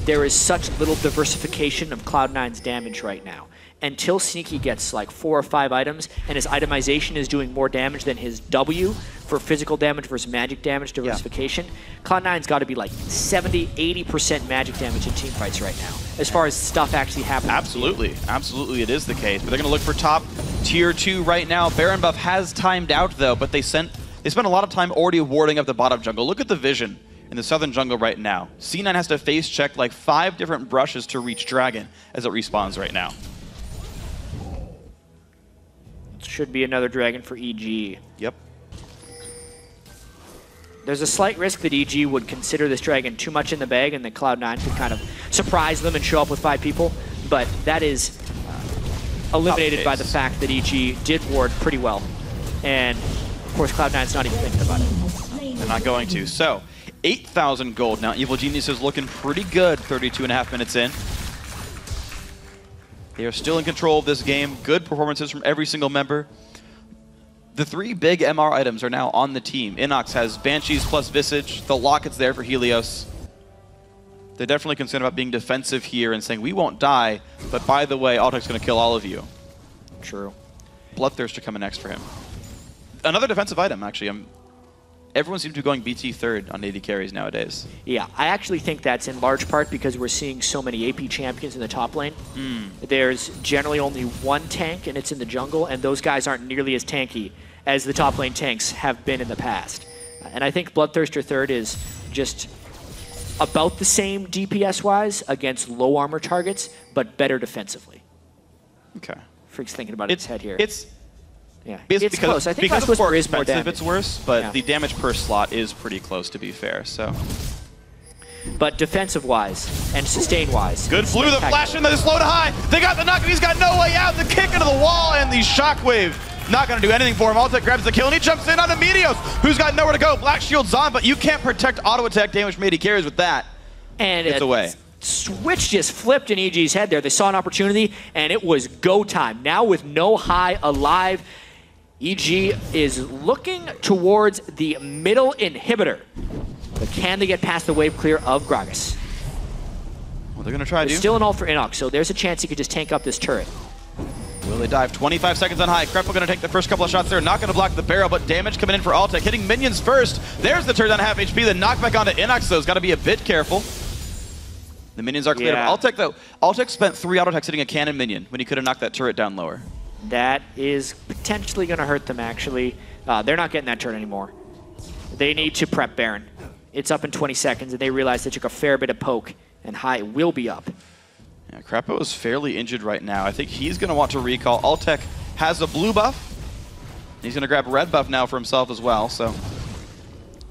there is such little diversification of Cloud9's damage right now. Until Sneaky gets like 4 or 5 items and his itemization is doing more damage than his W for physical damage versus magic damage diversification, Cloud9's got to be like 70, 80% magic damage in team fights right now, as far as stuff actually happening. Absolutely, absolutely it is the case. But they're going to look for top tier 2 right now. Baron buff has timed out though, but they spent a lot of time already warding up the bottom jungle. Look at the vision in the southern jungle right now. C9 has to face check like 5 different brushes to reach Dragon as it respawns right now. Should be another Dragon for EG. Yep. There's a slight risk that EG would consider this Dragon too much in the bag and that Cloud9 could kind of surprise them and show up with 5 people, but that is eliminated by the fact that EG did ward pretty well. And of course Cloud9's not even thinking about it. They're not going to. So, 8,000 gold now. Evil Genius is looking pretty good 32.5 minutes in. They are still in control of this game. Good performances from every single member. The 3 big MR items are now on the team. Innox has Banshees plus Visage. The Locket's there for Helios. They're definitely concerned about being defensive here and saying, we won't die, but by the way, Altec's going to kill all of you. True. Bloodthirster coming next for him. Another defensive item, actually. Everyone seems to be going BT third on AD carries nowadays. Yeah, I actually think that's in large part because we're seeing so many AP champions in the top lane. There's generally only one tank, and it's in the jungle, and those guys aren't nearly as tanky as the top lane tanks have been in the past. And I think Bloodthirster third is just about the same DPS-wise against low armor targets, but better defensively. Okay. Freak's thinking about its head here. Yeah, it's close. I think Last Whisper is more damage. It's worse, but the damage per slot is pretty close, to be fair. So, but defensive-wise and sustain-wise, good blue. The flash in, the slow to high. They got the knock. He's got no way out. The kick into the wall and the shockwave. Not going to do anything for him. Altec grabs the kill and he jumps in onto Meteos, who's got nowhere to go. Black Shield's on, but you can't protect auto attack damage from AD carries with that. And it's away. Switch just flipped in EG's head there. They saw an opportunity, and it was go time. Now with no high alive, EG is looking towards the middle inhibitor. But can they get past the wave clear of Gragas? Well, they're going to try to. Still an ult for Innox, so there's a chance he could just tank up this turret. Will they dive? 25 seconds on high. Krepo going to take the first couple of shots there. Not going to block the barrel, but damage coming in for Altec. Hitting minions first. There's the turret on half HP. The knockback onto Innox, though, has got to be a bit careful. The minions are cleared up. Altec, though, Altec spent 3 auto attacks hitting a cannon minion when he could have knocked that turret down lower. That is potentially going to hurt them, actually. They're not getting that turn anymore. They need to prep Baron. It's up in 20 seconds, and they realize they took a fair bit of poke, and high will be up. Yeah, Krepo is fairly injured right now. I think he's going to want to recall. Altec has a blue buff. He's going to grab a red buff now for himself as well. So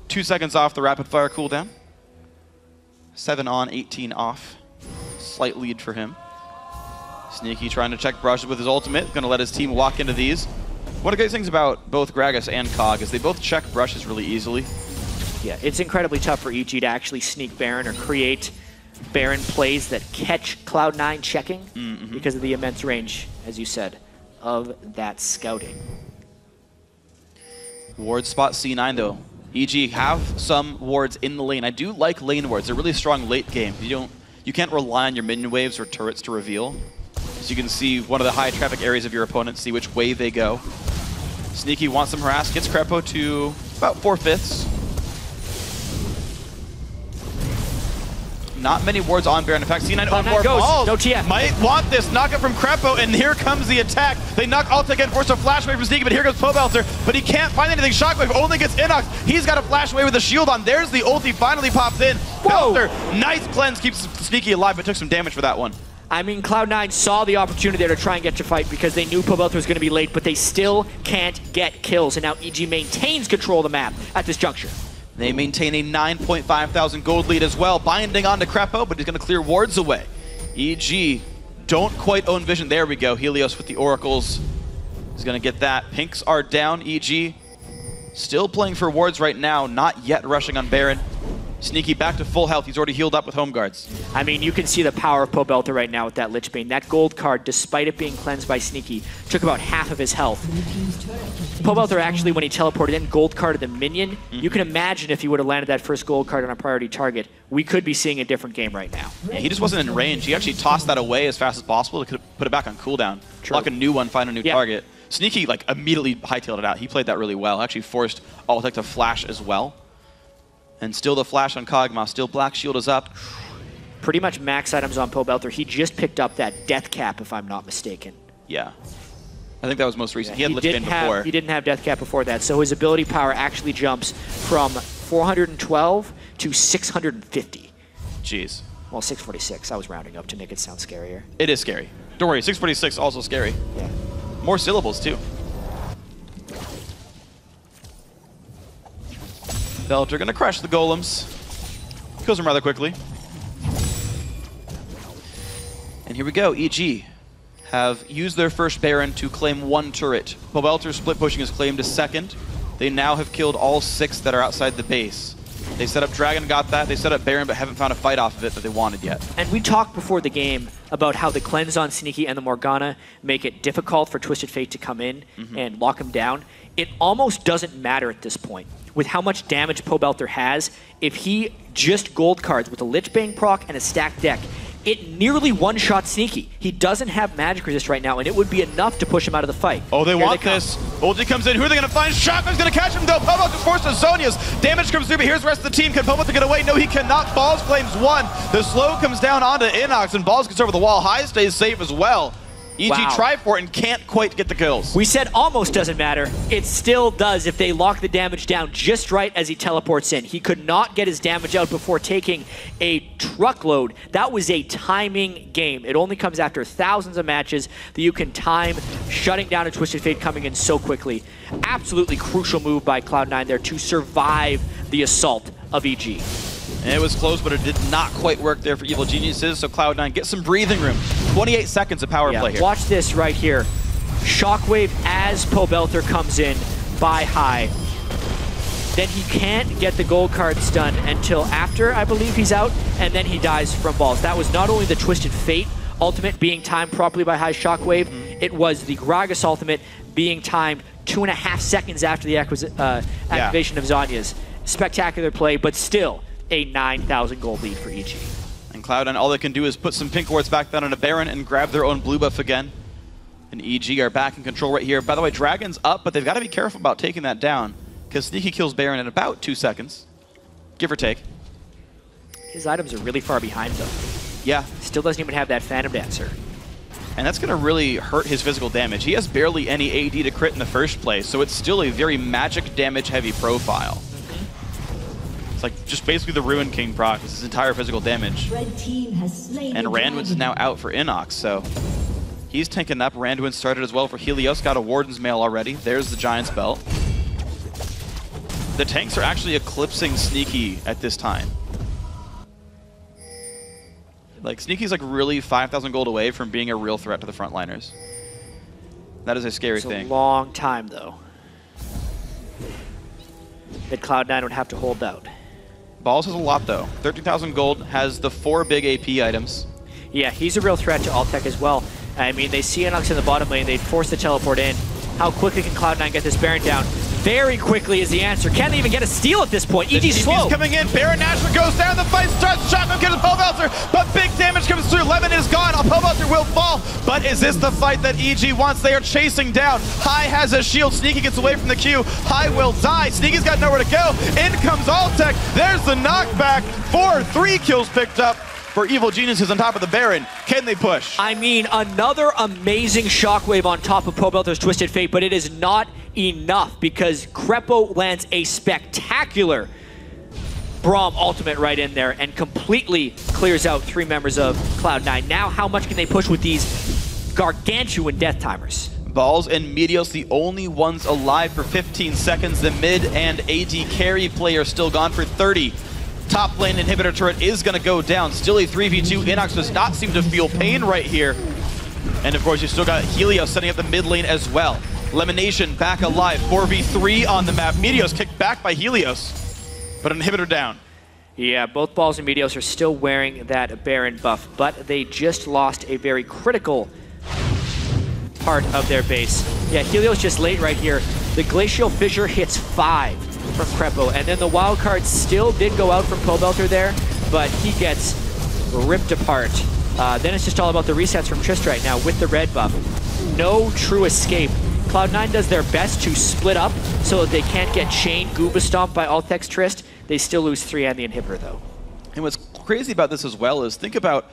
2 seconds off the rapid fire cooldown. 7 on, 18 off. Slight lead for him. Sneaky trying to check brushes with his ultimate. Going to let his team walk into these. One of the great things about both Gragas and Cog is they both check brushes really easily. Yeah, it's incredibly tough for EG to actually sneak Baron or create Baron plays that catch Cloud9 checking because of the immense range, as you said, of that scouting. Ward spot C9 though. EG have some wards in the lane. I do like lane wards. They're really strong late game. You can't rely on your minion waves or turrets to reveal. So you can see one of the high traffic areas of your opponent, see which way they go. Sneaky wants some harass, gets Krepo to about 4/5. Not many wards on Baron. In fact, C9 on board. Goes. No TF. Might want this. Knock it from Krepo, and here comes the attack. They knock Altec and force a flash away from Sneaky, but here goes Pobelter, but he can't find anything. Shockwave only gets Innox. He's got a flash away with the shield on. There's the ulti, finally pops in. Pobelter, nice cleanse, keeps Sneaky alive, but took some damage for that one. I mean, Cloud9 saw the opportunity there to try and get to fight because they knew Pobelter was going to be late, but they still can't get kills, and now EG maintains control of the map at this juncture. They maintain a 9.5 thousand gold lead as well, binding onto Krepo, but he's going to clear wards away. EG don't quite own vision. There we go. Helios with the oracles is going to get that. Pinks are down. EG still playing for wards right now, not yet rushing on Baron. Sneaky back to full health. He's already healed up with home guards. I mean, you can see the power of Pobelter right now with that Lich Bane. That gold card, despite it being cleansed by Sneaky, took about half of his health. Pobelter actually, when he teleported in, gold carded the minion. You can imagine if he would have landed that first gold card on a priority target, we could be seeing a different game right now. Yeah, he just wasn't in range. He actually tossed that away as fast as possible to put it back on cooldown. True. Lock a new one, find a new target. Sneaky like immediately hightailed it out. He played that really well. Actually forced Altec to flash as well. And still the flash on Kog'Maw. Still Black Shield is up. Pretty much max items on Pobelter. He just picked up that death cap, if I'm not mistaken. Yeah. I think that was most recent. Yeah, he had Lich Bane before. He didn't have death cap before that, so his ability power actually jumps from 412 to 650. Jeez. Well, 646. I was rounding up to make it sound scarier. It is scary. Don't worry, 646 also scary. Yeah. More syllables too. Pobelter gonna crush the golems. Kills them rather quickly. And here we go. EG have used their first Baron to claim one turret. Pobelter split pushing his claim to second. They now have killed all 6 that are outside the base. They set up Dragon, got that. They set up Baron, but haven't found a fight off of it that they wanted yet. And we talked before the game about how the cleanse on Sneaky and the Morgana make it difficult for Twisted Fate to come in and lock him down. It almost doesn't matter at this point. With how much damage Pobelter has, if he just gold cards with a Lich Bane proc and a stacked deck, it nearly one-shot Sneaky. He doesn't have magic resist right now, and it would be enough to push him out of the fight. Oh, they want this. Ulti comes in. Who are they going to find? Shotgun's going to catch him, though. Pobelter forces Zonia's. Damage comes through, but here's the rest of the team. Can Pobelter get away? No, he cannot. Balls claims one. The slow comes down onto Innox, and Balls gets over the wall. High stays safe as well. EG try for it and can't quite get the kills. We said almost doesn't matter. It still does if they lock the damage down just right as he teleports in. He could not get his damage out before taking a truckload. That was a timing game. It only comes after thousands of matches that you can time shutting down a Twisted Fate coming in so quickly. Absolutely crucial move by Cloud9 there to survive the assault of EG. And it was close, but it did not quite work there for Evil Geniuses, so Cloud9 gets some breathing room. 28 seconds of power play here. Watch this right here. Shockwave as Pobelter comes in by high. Then he can't get the gold card stun until after, I believe, he's out, and then he dies from balls. That was not only the Twisted Fate ultimate being timed properly by high Shockwave, it was the Gragas ultimate being timed 2.5 seconds after the activation of Zonia's. Spectacular play, but still a 9,000 gold lead for EG. And Cloud9, all they can do is put some pink wards back down on a Baron and grab their own blue buff again. And EG are back in control right here. By the way, Dragon's up, but they've got to be careful about taking that down because Sneaky kills Baron in about 2 seconds, give or take. His items are really far behind, though. Yeah. Still doesn't even have that Phantom Dancer. And that's going to really hurt his physical damage. He has barely any AD to crit in the first place, so it's still a very magic damage heavy profile. It's like just basically the Ruin King proc. This is entire physical damage. Red team has slain And Randuin's now out for Innox, so he's tanking up. Randuin started as well for Helios. Got a Warden's Mail already. There's the Giant's Belt. The tanks are actually eclipsing Sneaky at this time. Like, Sneaky's like really 5,000 gold away from being a real threat to the frontliners. That is a scary It's thing. a long time, though, that Cloud9 would have to hold out. Balls has a lot, though. 13,000 gold, has the 4 big AP items. Yeah, he's a real threat to Altec as well. I mean, they see Innox in the bottom lane. They'd force the teleport in. How quickly can Cloud9 get this Baron down? Very quickly is the answer. Can they even get a steal at this point? EG's slow. He's coming in. Baron Nashor goes down. The fight starts. Shotgun kills Pobelter, but big damage comes through. Lemon is gone. Pobelter will fall. But is this the fight that EG wants? They are chasing down. High has a shield. Sneaky gets away from the queue. High will die. Sneaky's got nowhere to go. In comes Altec. There's the knockback. 3 kills picked up for Evil Geniuses on top of the Baron. Can they push? I mean, another amazing shockwave on top of Pobelter's Twisted Fate, but it is not enough because Krepo lands a spectacular Braum ultimate right in there and completely clears out 3 members of Cloud9. Now, how much can they push with these gargantuan death timers? Balls and Meteos, the only ones alive for 15 seconds. The mid and AD carry player still gone for 30. Top lane inhibitor turret is going to go down. Still a 3v2. Innox does not seem to feel pain right here. And of course, you still got Helios setting up the mid lane as well. LemonNation back alive. 4v3 on the map. Meteos kicked back by Helios, but an inhibitor down. Yeah, both Balls and Meteos are still wearing that Baron buff, but they just lost a very critical part of their base. Yeah, Helios just late right here. The Glacial Fissure hits 5 from Krepo, and then the wild card still did go out from Pobelter there, but he gets ripped apart. Then it's just all about the resets from Trist right now with the red buff. No true escape. Cloud9 does their best to split up so that they can't get chain Gooba stomped by Altec's Trist. They still lose 3 and the inhibitor though. And what's crazy about this as well is think about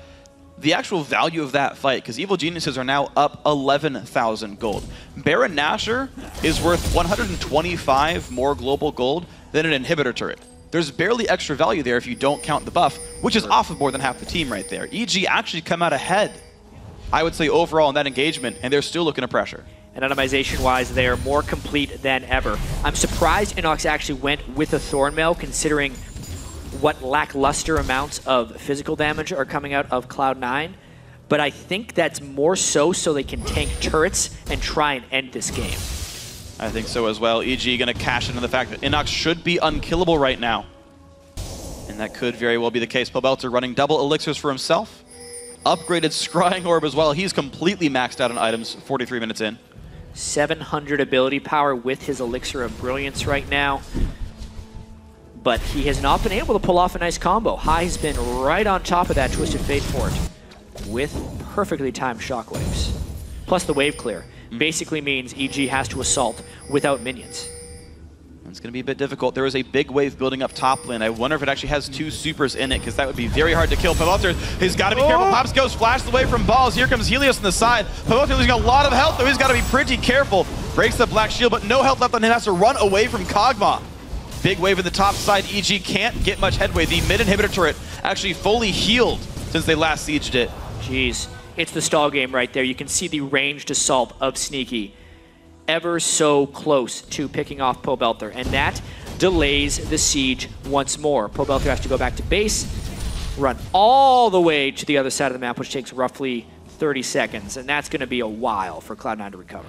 the actual value of that fight, because Evil Geniuses are now up 11,000 gold. Baron Nashor is worth 125 more global gold than an inhibitor turret. There's barely extra value there if you don't count the buff, which is off of more than half the team right there. EG actually come out ahead, I would say, overall in that engagement, and they're still looking to pressure. And itemization-wise, they are more complete than ever. I'm surprised Innox actually went with a Thornmail, considering what lackluster amounts of physical damage are coming out of Cloud9. But I think that's more so they can tank turrets and try and end this game. I think so as well. EG going to cash into the fact that Innox should be unkillable right now. And that could very well be the case. Pobelter running double elixirs for himself. Upgraded Scrying Orb as well. He's completely maxed out on items 43 minutes in. 700 ability power with his Elixir of Brilliance right now. But he has not been able to pull off a nice combo. High has been right on top of that Twisted Fate fort with perfectly timed shockwaves. Plus the wave clear. Basically means EG has to assault without minions. It's going to be a bit difficult. There is a big wave building up top lane. I wonder if it actually has 2 supers in it, because that would be very hard to kill. Pobelter has got to be careful. Pops goes flashed away from Balls. Here comes Helios on the side. Pobelter losing a lot of health, though. He's got to be pretty careful. Breaks the black shield, but no health left on him. Has to run away from Kog'Maw. Big wave in the top side. EG can't get much headway. The mid inhibitor turret actually fully healed since they last sieged it. Jeez, it's the stall game right there. You can see the ranged assault of Sneaky ever so close to picking off Pobelter, and that delays the siege once more. Pobelter has to go back to base, run all the way to the other side of the map, which takes roughly 30 seconds, and that's going to be a while for Cloud9 to recover.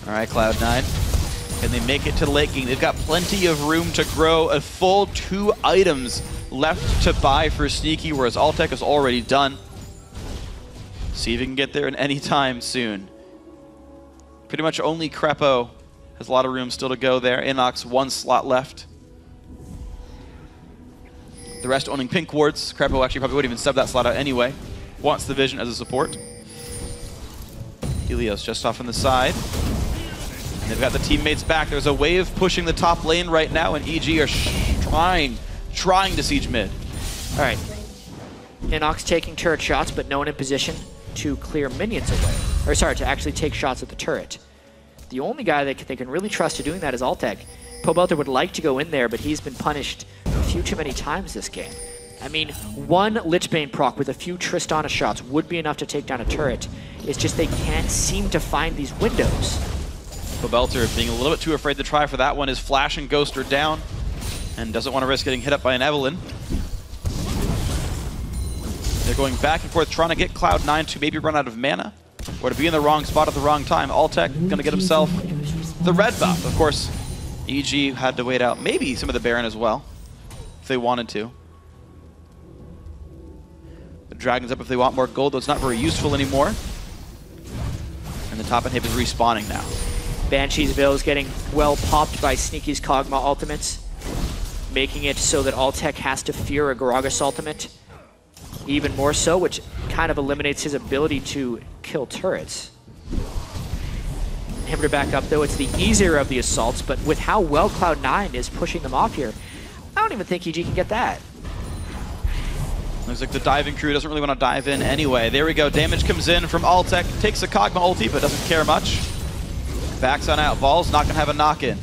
All right, Cloud9. Can they make it to the late game? They've got plenty of room to grow. A full 2 items left to buy for Sneaky, whereas Altec is already done. See if he can get there in any time soon. Pretty much only Krepo has a lot of room still to go there. Innox 1 slot left. The rest owning pink wards. Krepo actually probably wouldn't even sub that slot out anyway. Wants the vision as a support. Helios just off on the side. And they've got the teammates back. There's a wave pushing the top lane right now, and EG are trying to siege mid. All right. Innox taking turret shots, but no one in position to clear minions away. Or sorry, to actually take shots at the turret. The only guy that they can really trust to doing that is Altec. Pobelter would like to go in there, but he's been punished a few too many times this game. I mean, 1 Lichbane proc with a few Tristana shots would be enough to take down a turret. It's just they can't seem to find these windows. Pobelter being a little bit too afraid to try for that one. His Flash and Ghost are down and doesn't want to risk getting hit up by an Evelyn. They're going back and forth, trying to get Cloud9 to maybe run out of mana, or to be in the wrong spot at the wrong time. Altec going to get himself the red buff. Of course, EG had to wait out maybe some of the Baron as well, if they wanted to. The Dragon's up if they want more gold, though it's not very useful anymore. And the top inhib is respawning now. Banshee's Bill is getting well popped by Sneaky's Kog'Maw ultimates, making it so that Altec has to fear a Gragas ultimate even more so, which kind of eliminates his ability to kill turrets. Inhibitor back up, though. It's the easier of the assaults, but with how well Cloud9 is pushing them off here, I don't even think EG can get that. Looks like the diving crew doesn't really want to dive in anyway. There we go. Damage comes in from Altec. Takes a Kog'Maw ulti, but doesn't care much. Backs on out. Vol's not going to have a knock-in.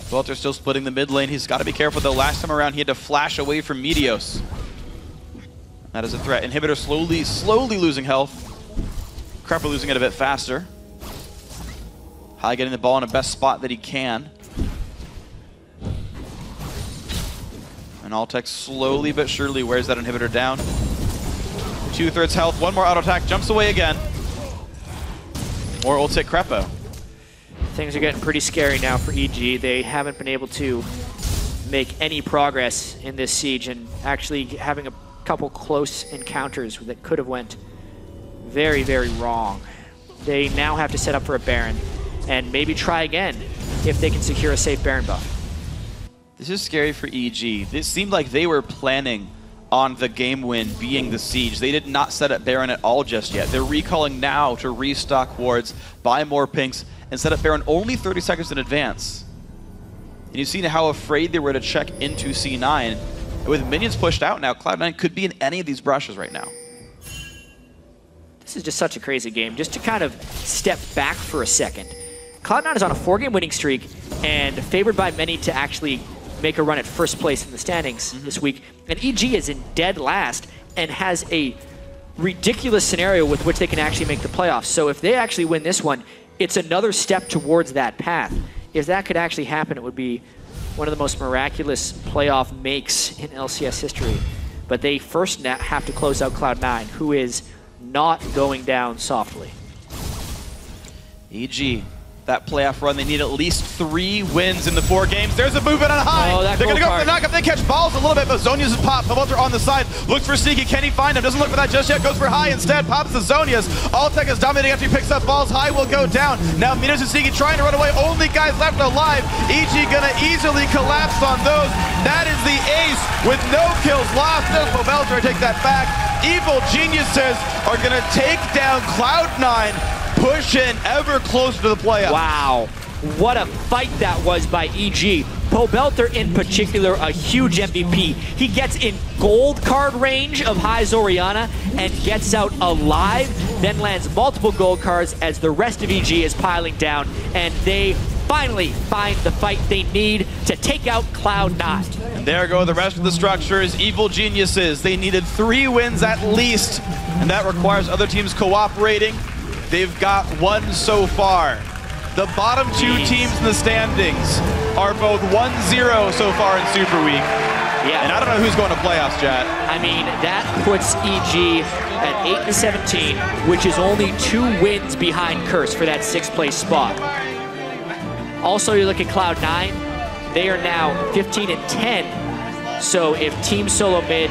Pobelter still splitting the mid lane. He's got to be careful, though. Last time around, he had to flash away from Meteos. That is a threat. Inhibitor slowly losing health. Krepo losing it a bit faster. High getting the ball in the best spot that he can. And Altec slowly but surely wears that inhibitor down. 2/3 health, one more auto attack, jumps away again. More ulti Krepo. Things are getting pretty scary now for EG. They haven't been able to make any progress in this siege, and actually having a couple close encounters that could have went very, very wrong. They now have to set up for a Baron and maybe try again if they can secure a safe Baron buff. This is scary for EG. This seemed like they were planning on the game win being the siege. They did not set up Baron at all just yet. They're recalling now to restock wards, buy more pinks, and set up Baron only 30 seconds in advance. And you've seen how afraid they were to check into C9. And with minions pushed out now, Cloud9 could be in any of these brushes right now. This is just such a crazy game. Just to kind of step back for a second. Cloud9 is on a 4-game winning streak and favored by many to actually make a run at first place in the standings this week. And EG is in dead last and has a ridiculous scenario with which they can actually make the playoffs. So if they actually win this one, it's another step towards that path. If that could actually happen, it would be one of the most miraculous playoff makes in LCS history. But they first have to close out Cloud9, who is not going down softly. EG, that playoff run, they need at least 3 wins in the 4 games. There's a movement on high. Oh, they're going to go for the knockup. They catch balls a little bit, but Zonia's pop. Pobelter on the side. Looks for Sneaky. Can he find him? Doesn't look for that just yet. Goes for high instead. Pops the Zonia's. Altec is dominating after he picks up balls. High will go down. Now Meteos and Sneaky trying to run away. Only guys left alive. EG going to easily collapse on those. That is the ace with no kills lost. Does Pobelter take that back? Evil geniuses are going to take down Cloud9. Push in ever closer to the playoffs. Wow. What a fight that was by EG. Pobelter in particular, a huge MVP. He gets in gold card range of High Zoriana and gets out alive, then lands multiple gold cards as the rest of EG is piling down, and they finally find the fight they need to take out Cloud9. And there go the rest of the structures, evil geniuses. They needed 3 wins at least, and that requires other teams cooperating. They've got 1 so far. The bottom 2 teams in the standings are both 1-0 so far in Super Week. Yeah. And I don't know who's going to playoffs, chat. I mean, that puts EG at 8-17, which is only 2 wins behind Curse for that 6th place spot. Also, you look at Cloud9, they are now 15-10. So if Team Solo Mid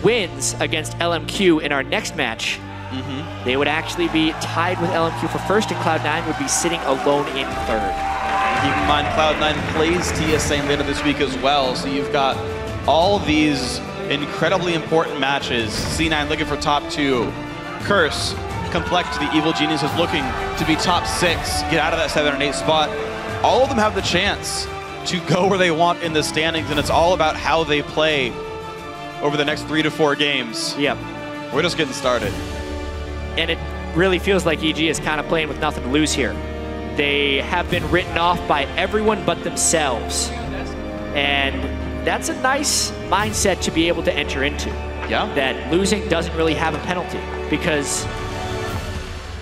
wins against LMQ in our next match, they would actually be tied with LMQ for first, and Cloud9 would be sitting alone in 3rd. Keep in mind, Cloud9 plays TSA later this week as well, so you've got all these incredibly important matches. C9 looking for top 2. Curse, Complexity, Evil Genius is looking to be top 6, get out of that 7 and 8 spot. All of them have the chance to go where they want in the standings, and it's all about how they play over the next 3 to 4 games. Yep. We're just getting started. And it really feels like EG is kind of playing with nothing to lose here. They have been written off by everyone but themselves. And that's a nice mindset to be able to enter into. Yeah. That losing doesn't really have a penalty, because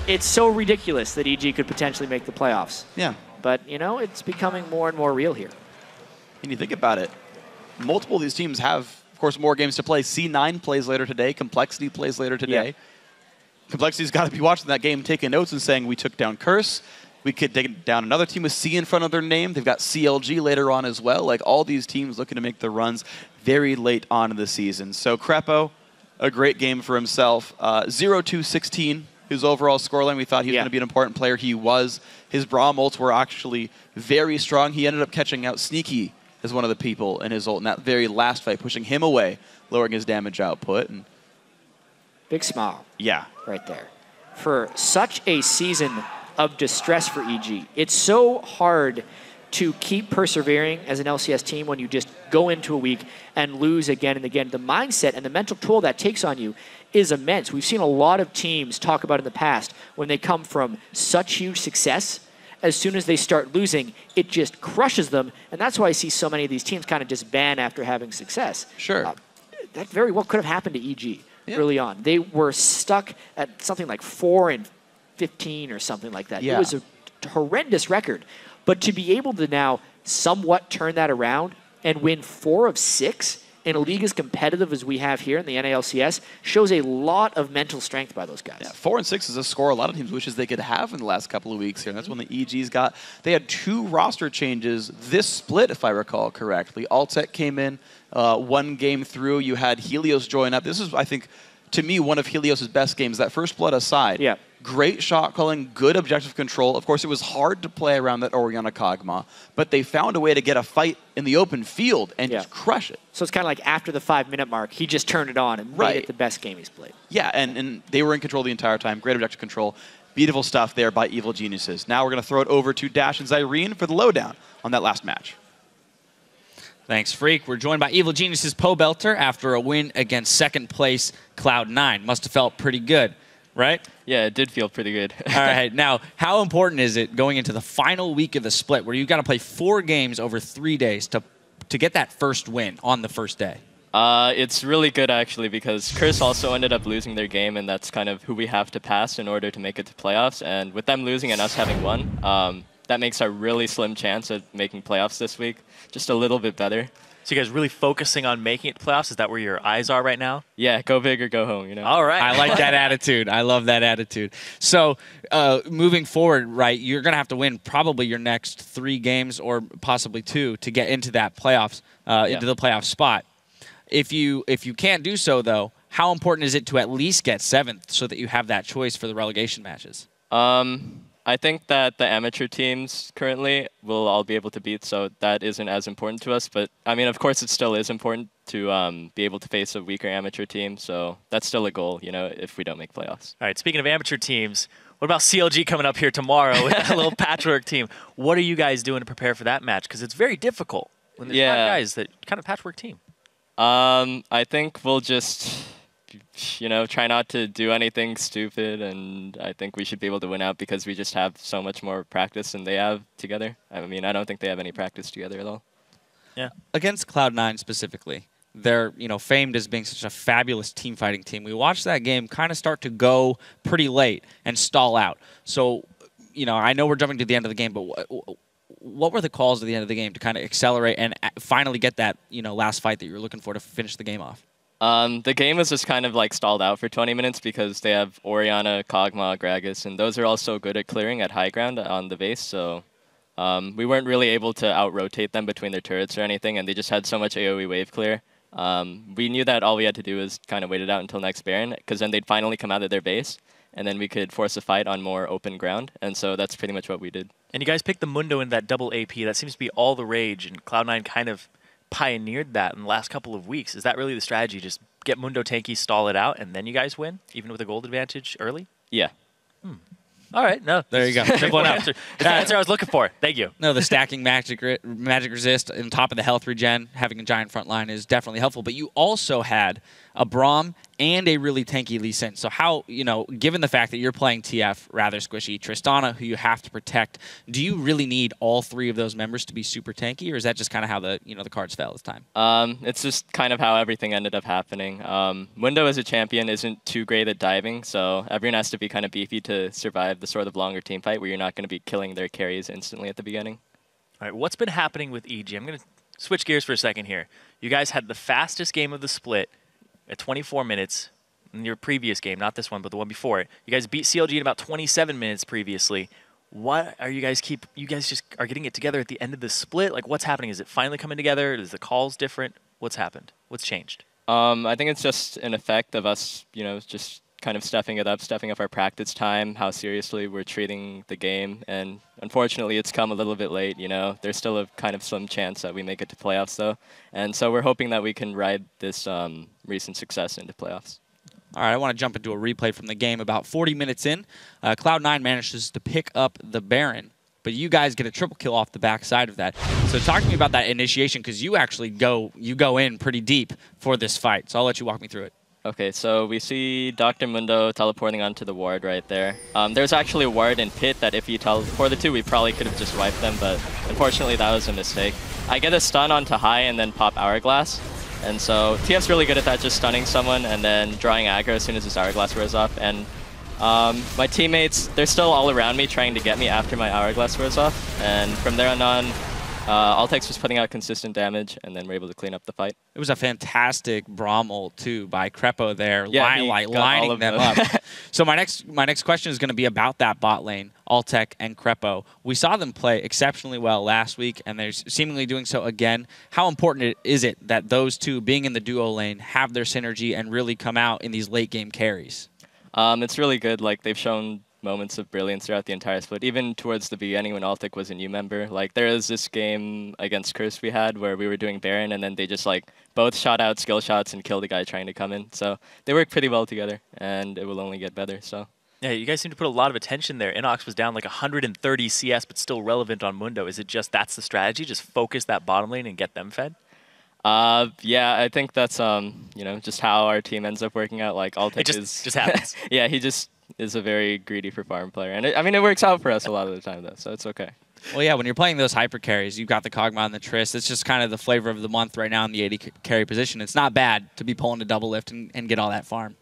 it's so ridiculous that EG could potentially make the playoffs. Yeah. But, you know, it's becoming more and more real here. And you think about it, multiple of these teams have of course, more games to play. C9 plays later today. Complexity plays later today. Yeah. Complexity's got to be watching that game, taking notes and saying, we took down Curse. We could take down another team with C in front of their name. They've got CLG later on as well. Like, all these teams looking to make the runs very late on in the season. So Krepo, a great game for himself. 0-2-16, his overall scoreline. We thought he was going to be an important player. He was. His Braum ults were actually very strong. He ended up catching out Sneaky as one of the people in his ult in that very last fight, pushing him away, lowering his damage output. And big smile. Yeah. Right there. For such a season of distress for EG. It's so hard to keep persevering as an LCS team when you just go into a week and lose again and again. The mindset and the mental toll that takes on you is immense. We've seen a lot of teams talk about in the past when they come from such huge success, as soon as they start losing, it just crushes them. And that's why I see so many of these teams kind of disband after having success. Sure. That very well could have happened to EG early on. They were stuck at something like 4-15 or something like that. Yeah. It was a horrendous record. But to be able to now somewhat turn that around and win 4 of 6 in a league as competitive as we have here in the NA LCS shows a lot of mental strength by those guys. Yeah, 4 and 6 is a score a lot of teams wishes they could have in the last couple of weeks here. And that's when the EGs got. They had 2 roster changes this split, if I recall correctly. Altec came in 1 game through. You had Helios join up. This is, I think, to me, one of Helios' best games. That first blood aside. Yeah. Great shot calling, good objective control. Of course, it was hard to play around that Orianna Kog'Maw, but they found a way to get a fight in the open field and just crush it. So it's kind of like after the 5-minute mark, he just turned it on and made it the best game he's played. Yeah, and they were in control the entire time. Great objective control. Beautiful stuff there by Evil Geniuses. Now we're going to throw it over to Dash and Zyrene for the lowdown on that last match. Thanks, Freak. We're joined by Evil Geniuses Pobelter after a win against second place Cloud9. Must have felt pretty good, right? Yeah, it did feel pretty good. All right. Now, how important is it going into the final week of the split where you've got to play 4 games over 3 days to get that first win on the first day? It's really good, actually, because Chris also ended up losing their game, and that's kind of who we have to pass in order to make it to playoffs. And with them losing and us having won, that makes our really slim chance of making playoffs this week just a little bit better. So you guys really focusing on making it to playoffs? Is that where your eyes are right now? Yeah, go big or go home, you know? All right. I like that attitude. I love that attitude. So moving forward, right, you're going to have to win probably your next 3 games or possibly 2 to get into that playoffs, into the playoff spot. If you can't do so, though, how important is it to at least get 7th so that you have that choice for the relegation matches? I think that the amateur teams currently will all be able to beat, so that isn't as important to us. But, I mean, of course, it still is important to be able to face a weaker amateur team, so that's still a goal, you know, if we don't make playoffs. All right, speaking of amateur teams, what about CLG coming up here tomorrow with a little patchwork team? What are you guys doing to prepare for that match? Because it's very difficult when there's 5 guys that kind of patchwork team. I think we'll just, you know, try not to do anything stupid, and I think we should be able to win out because we just have so much more practice than they have together. I mean, I don't think they have any practice together at all. Yeah. Against Cloud9 specifically, they're famed as being such a fabulous team fighting team. We watched that game kind of start to go pretty late and stall out. So, I know we're jumping to the end of the game, but what were the calls at the end of the game to kind of accelerate and finally get that last fight that you were looking for to finish the game off? The game was just kind of like stalled out for 20 minutes because they have Orianna, Kog'Maw, Gragas, and those are all so good at clearing at high ground on the base, so we weren't really able to out-rotate them between their turrets or anything, and they just had so much AoE wave clear. We knew that all we had to do was kind of wait it out until next Baron, because then they'd finally come out of their base, and then we could force a fight on more open ground, and so that's pretty much what we did. And you guys picked the Mundo in that double AP. That seems to be all the rage, and Cloud9 kind of pioneered that in the last couple of weeks. Is that really the strategy? Just get Mundo tanky, stall it out, and then you guys win, even with a gold advantage early? Yeah. All right. No. There you go. Simple enough. That's the answer I was looking for. Thank you. No, the stacking magic resist on top of the health regen, having a giant front line is definitely helpful. But you also had a Braum and a really tanky Lee Sin. So how, given the fact that you're playing TF rather squishy, Tristana, who you have to protect, do you really need all 3 of those members to be super tanky, or is that just kind of how the the cards fell this time? It's just kind of how everything ended up happening. Mundo as a champion isn't too great at diving, so everyone has to be kind of beefy to survive the sort of longer team fight where you're not going to be killing their carries instantly at the beginning. All right, what's been happening with EG? I'm going to switch gears for a second here. You guys had the fastest game of the split at 24 minutes in your previous game, not this one, but the one before it. You guys beat CLG in about 27 minutes previously. What are you guys you guys just are getting it together at the end of the split? Like, what's happening? Is it finally coming together? Is the calls different? What's happened? What's changed? I think it's just an effect of us, just kind of stepping up our practice time, how seriously we're treating the game, and unfortunately it's come a little bit late. There's still a kind of some chance that we make it to playoffs though, and so we're hoping that we can ride this recent success into playoffs. All right, I want to jump into a replay from the game. About 40 minutes in, Cloud9 manages to pick up the Baron, but you guys get a triple kill off the backside of that. So talk to me about that initiation, because you actually go in pretty deep for this fight. So I'll let you walk me through it. Okay, so we see Dr. Mundo teleporting onto the ward right there. There's actually a ward in pit that if you teleported to, we probably could have just wiped them, but unfortunately that was a mistake. I get a stun onto high and then pop Hourglass. And so TF's really good at that, just stunning someone and then drawing aggro as soon as his Hourglass wears off. And my teammates, they're still all around me trying to get me after my Hourglass wears off. And from there on, Altec's just putting out consistent damage, and then we're able to clean up the fight. It was a fantastic Braum ult, too, by Krepo there, Yeah, lining them up. So my next question is going to be about that bot lane, Altec and Krepo. We saw them play exceptionally well last week, and they're seemingly doing so again. How important is it that those two, being in the duo lane, have their synergy and really come out in these late-game carries? It's really good. Like, they've shown moments of brilliance throughout the entire split, even towards the beginning when Altec was a new member. Like, there was this game against Curse we had where we were doing Baron, and then they just both shot out skill shots and killed the guy trying to come in. So they work pretty well together, and it will only get better. So yeah, you guys seem to put a lot of attention there. Innox was down 130 CS, but still relevant on Mundo. Is it just that's the strategy? Just focus that bottom lane and get them fed? Yeah, I think that's just how our team ends up working out. Like, Altec it just happens. Yeah, he just is a very greedy for farm player. And it works out for us a lot of the time, though, so it's okay. Well, yeah, when you're playing those hyper carries, you've got the Kog'Maw and the Triss. It's just kind of the flavor of the month right now in the AD carry position. It's not bad to be pulling a double lift and get all that farm.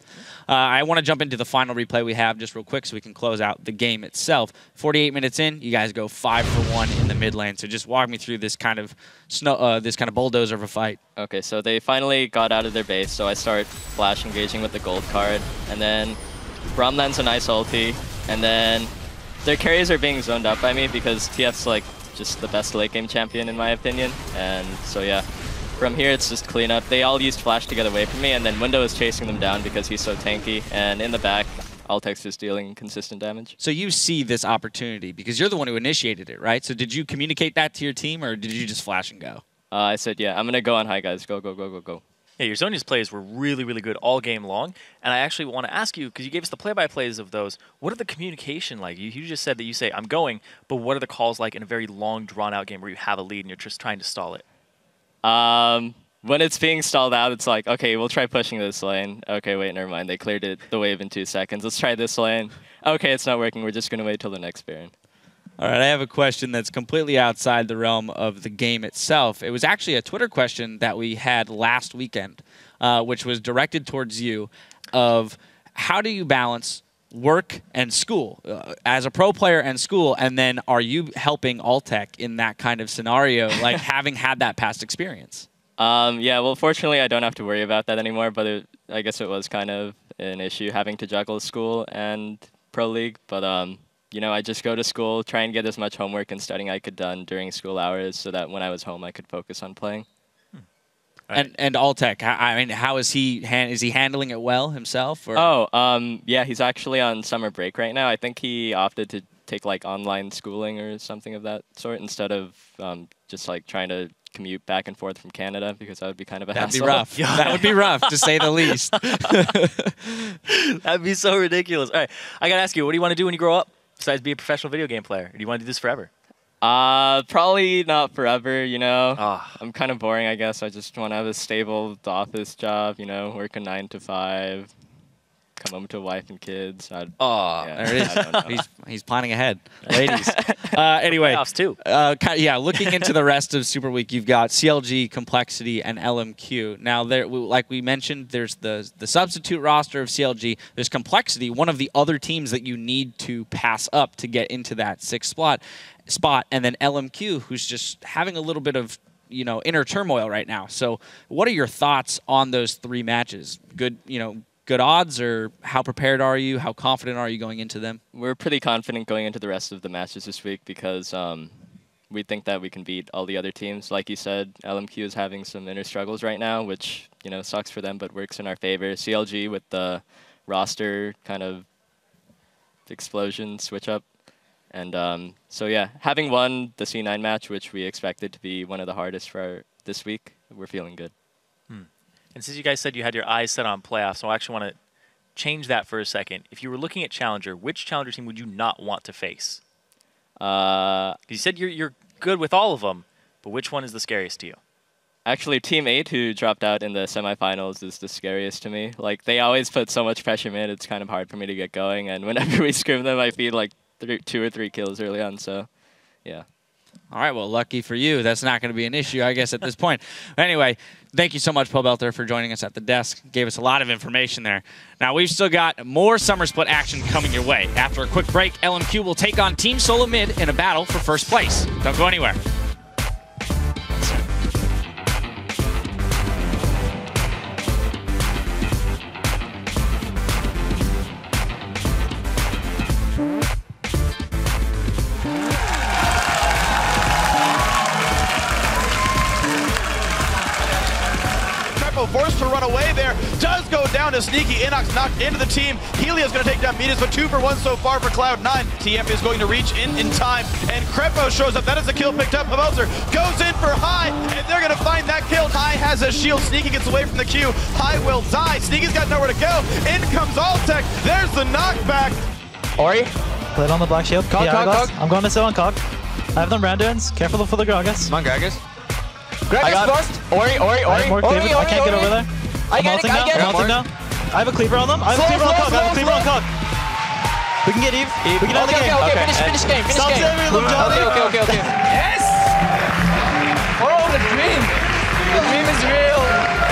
I want to jump into the final replay we have just real quick so we can close out the game itself. 48 minutes in, you guys go 5 for 1 in the mid lane. So just walk me through this kind of bulldozer of a fight. Okay, so they finally got out of their base, so I start flash engaging with the gold card, and then Braum lands a nice ulti, and then their carries are being zoned up by me because TF's just the best late game champion in my opinion. And so yeah, from here it's just clean up. They all used flash to get away from me, and then Mundo is chasing them down because he's so tanky, and in the back Altec's just dealing consistent damage. So you see this opportunity because you're the one who initiated it, right? So did you communicate that to your team, or did you just flash and go? I said, yeah, I'm gonna go on high, guys. Go, go, go, go, go. Yeah, your Zonia's plays were really, really good all game long. And I actually want to ask you, because you gave us the play-by-plays of those, what are the communication like? You just said that you say, I'm going, but what are the calls like in a very long, drawn-out game where you have a lead and you're just trying to stall it? When it's being stalled out, it's like, okay, we'll try pushing this lane. Okay, wait, never mind. They cleared the wave in 2 seconds. Let's try this lane. Okay, it's not working. We're just going to wait till the next Baron. All right, I have a question that's completely outside the realm of the game itself. It was actually a Twitter question that we had last weekend, which was directed towards you, of how do you balance work and school as a pro player and school, and then are you helping Altec in that kind of scenario, like having had that past experience? Yeah, well, fortunately, I don't have to worry about that anymore, but I guess it was kind of an issue having to juggle school and Pro League, but I just go to school, try and get as much homework and studying I could done during school hours so that when I was home I could focus on playing. Right. And Altec, I mean, how is he is he handling it well himself? Or? Oh, yeah, he's actually on summer break right now. I think he opted to take online schooling or something of that sort instead of just trying to commute back and forth from Canada, because that would be kind of a hassle. That'd be rough. Yeah. That would be rough, to say the least. That'd be so ridiculous. All right, I got to ask you, what do you want to do when you grow up? Besides be a professional video game player? Or do you want to do this forever? Probably not forever, I'm kind of boring, I guess. I just want to have a stable office job, work a 9 to 5, come home to a wife and kids. There it is. He's planning ahead. Ladies. Anyway. Playoffs too. Yeah, looking into the rest of Super Week, you've got CLG, Complexity, and LMQ. Now, like we mentioned, there's the substitute roster of CLG. There's Complexity, one of the other teams that you need to pass up to get into that 6th spot. And then LMQ, who's just having a little bit of inner turmoil right now. So what are your thoughts on those 3 matches? Good odds, or how prepared are you? How confident are you going into them? We're pretty confident going into the rest of the matches this week because we think that we can beat all the other teams. Like you said, LMQ is having some inner struggles right now, which sucks for them, but works in our favor. CLG with the roster kind of explosion switch up. And so yeah, having won the C9 match, which we expected to be one of the hardest for this week, we're feeling good. And since you guys said you had your eyes set on playoffs, so I actually want to change that for a second. If you were looking at Challenger, which Challenger team would you not want to face? You said you're good with all of them, but which one is the scariest to you? Actually, Team 8, who dropped out in the semifinals, is the scariest to me. Like, they always put so much pressure in. It's kind of hard for me to get going, and whenever we scrim them, I feel like 2 or 3 kills early on, so yeah. All right, well, lucky for you, that's not going to be an issue, I guess, at this point. Anyway, thank you so much, Pobelter, for joining us at the desk. Gave us a lot of information there. Now, we've still got more Summer Split action coming your way. After a quick break, LMQ will take on Team Solo Mid in a battle for first place. Don't go anywhere. Forced to run away there, does go down to Sneaky. Innox knocked into the team. Helios going to take down Meteos, but 2 for 1 so far for Cloud9. TF is going to reach in time, and Krepo shows up. That is the kill picked up. Pobelter goes in for High, and they're going to find that kill. High has a shield. Sneaky gets away from the queue. High will die. Sneaky's got nowhere to go. In comes Altec. There's the knockback. Ori, put it on the black shield. Cog. I'm going to sit on Cog. I have them Randuins. Careful for the Gragas. Come on, Gragas. I Gragas burst. Ori. I can't get over there. I get it. I'm ulting now. I have a cleaver on them. I have a cleaver on Cog. We can get Eve. We can end the game. Okay. Finish game. Stop saving them, Johnny. Okay. Yes! Oh, the dream. The dream is real.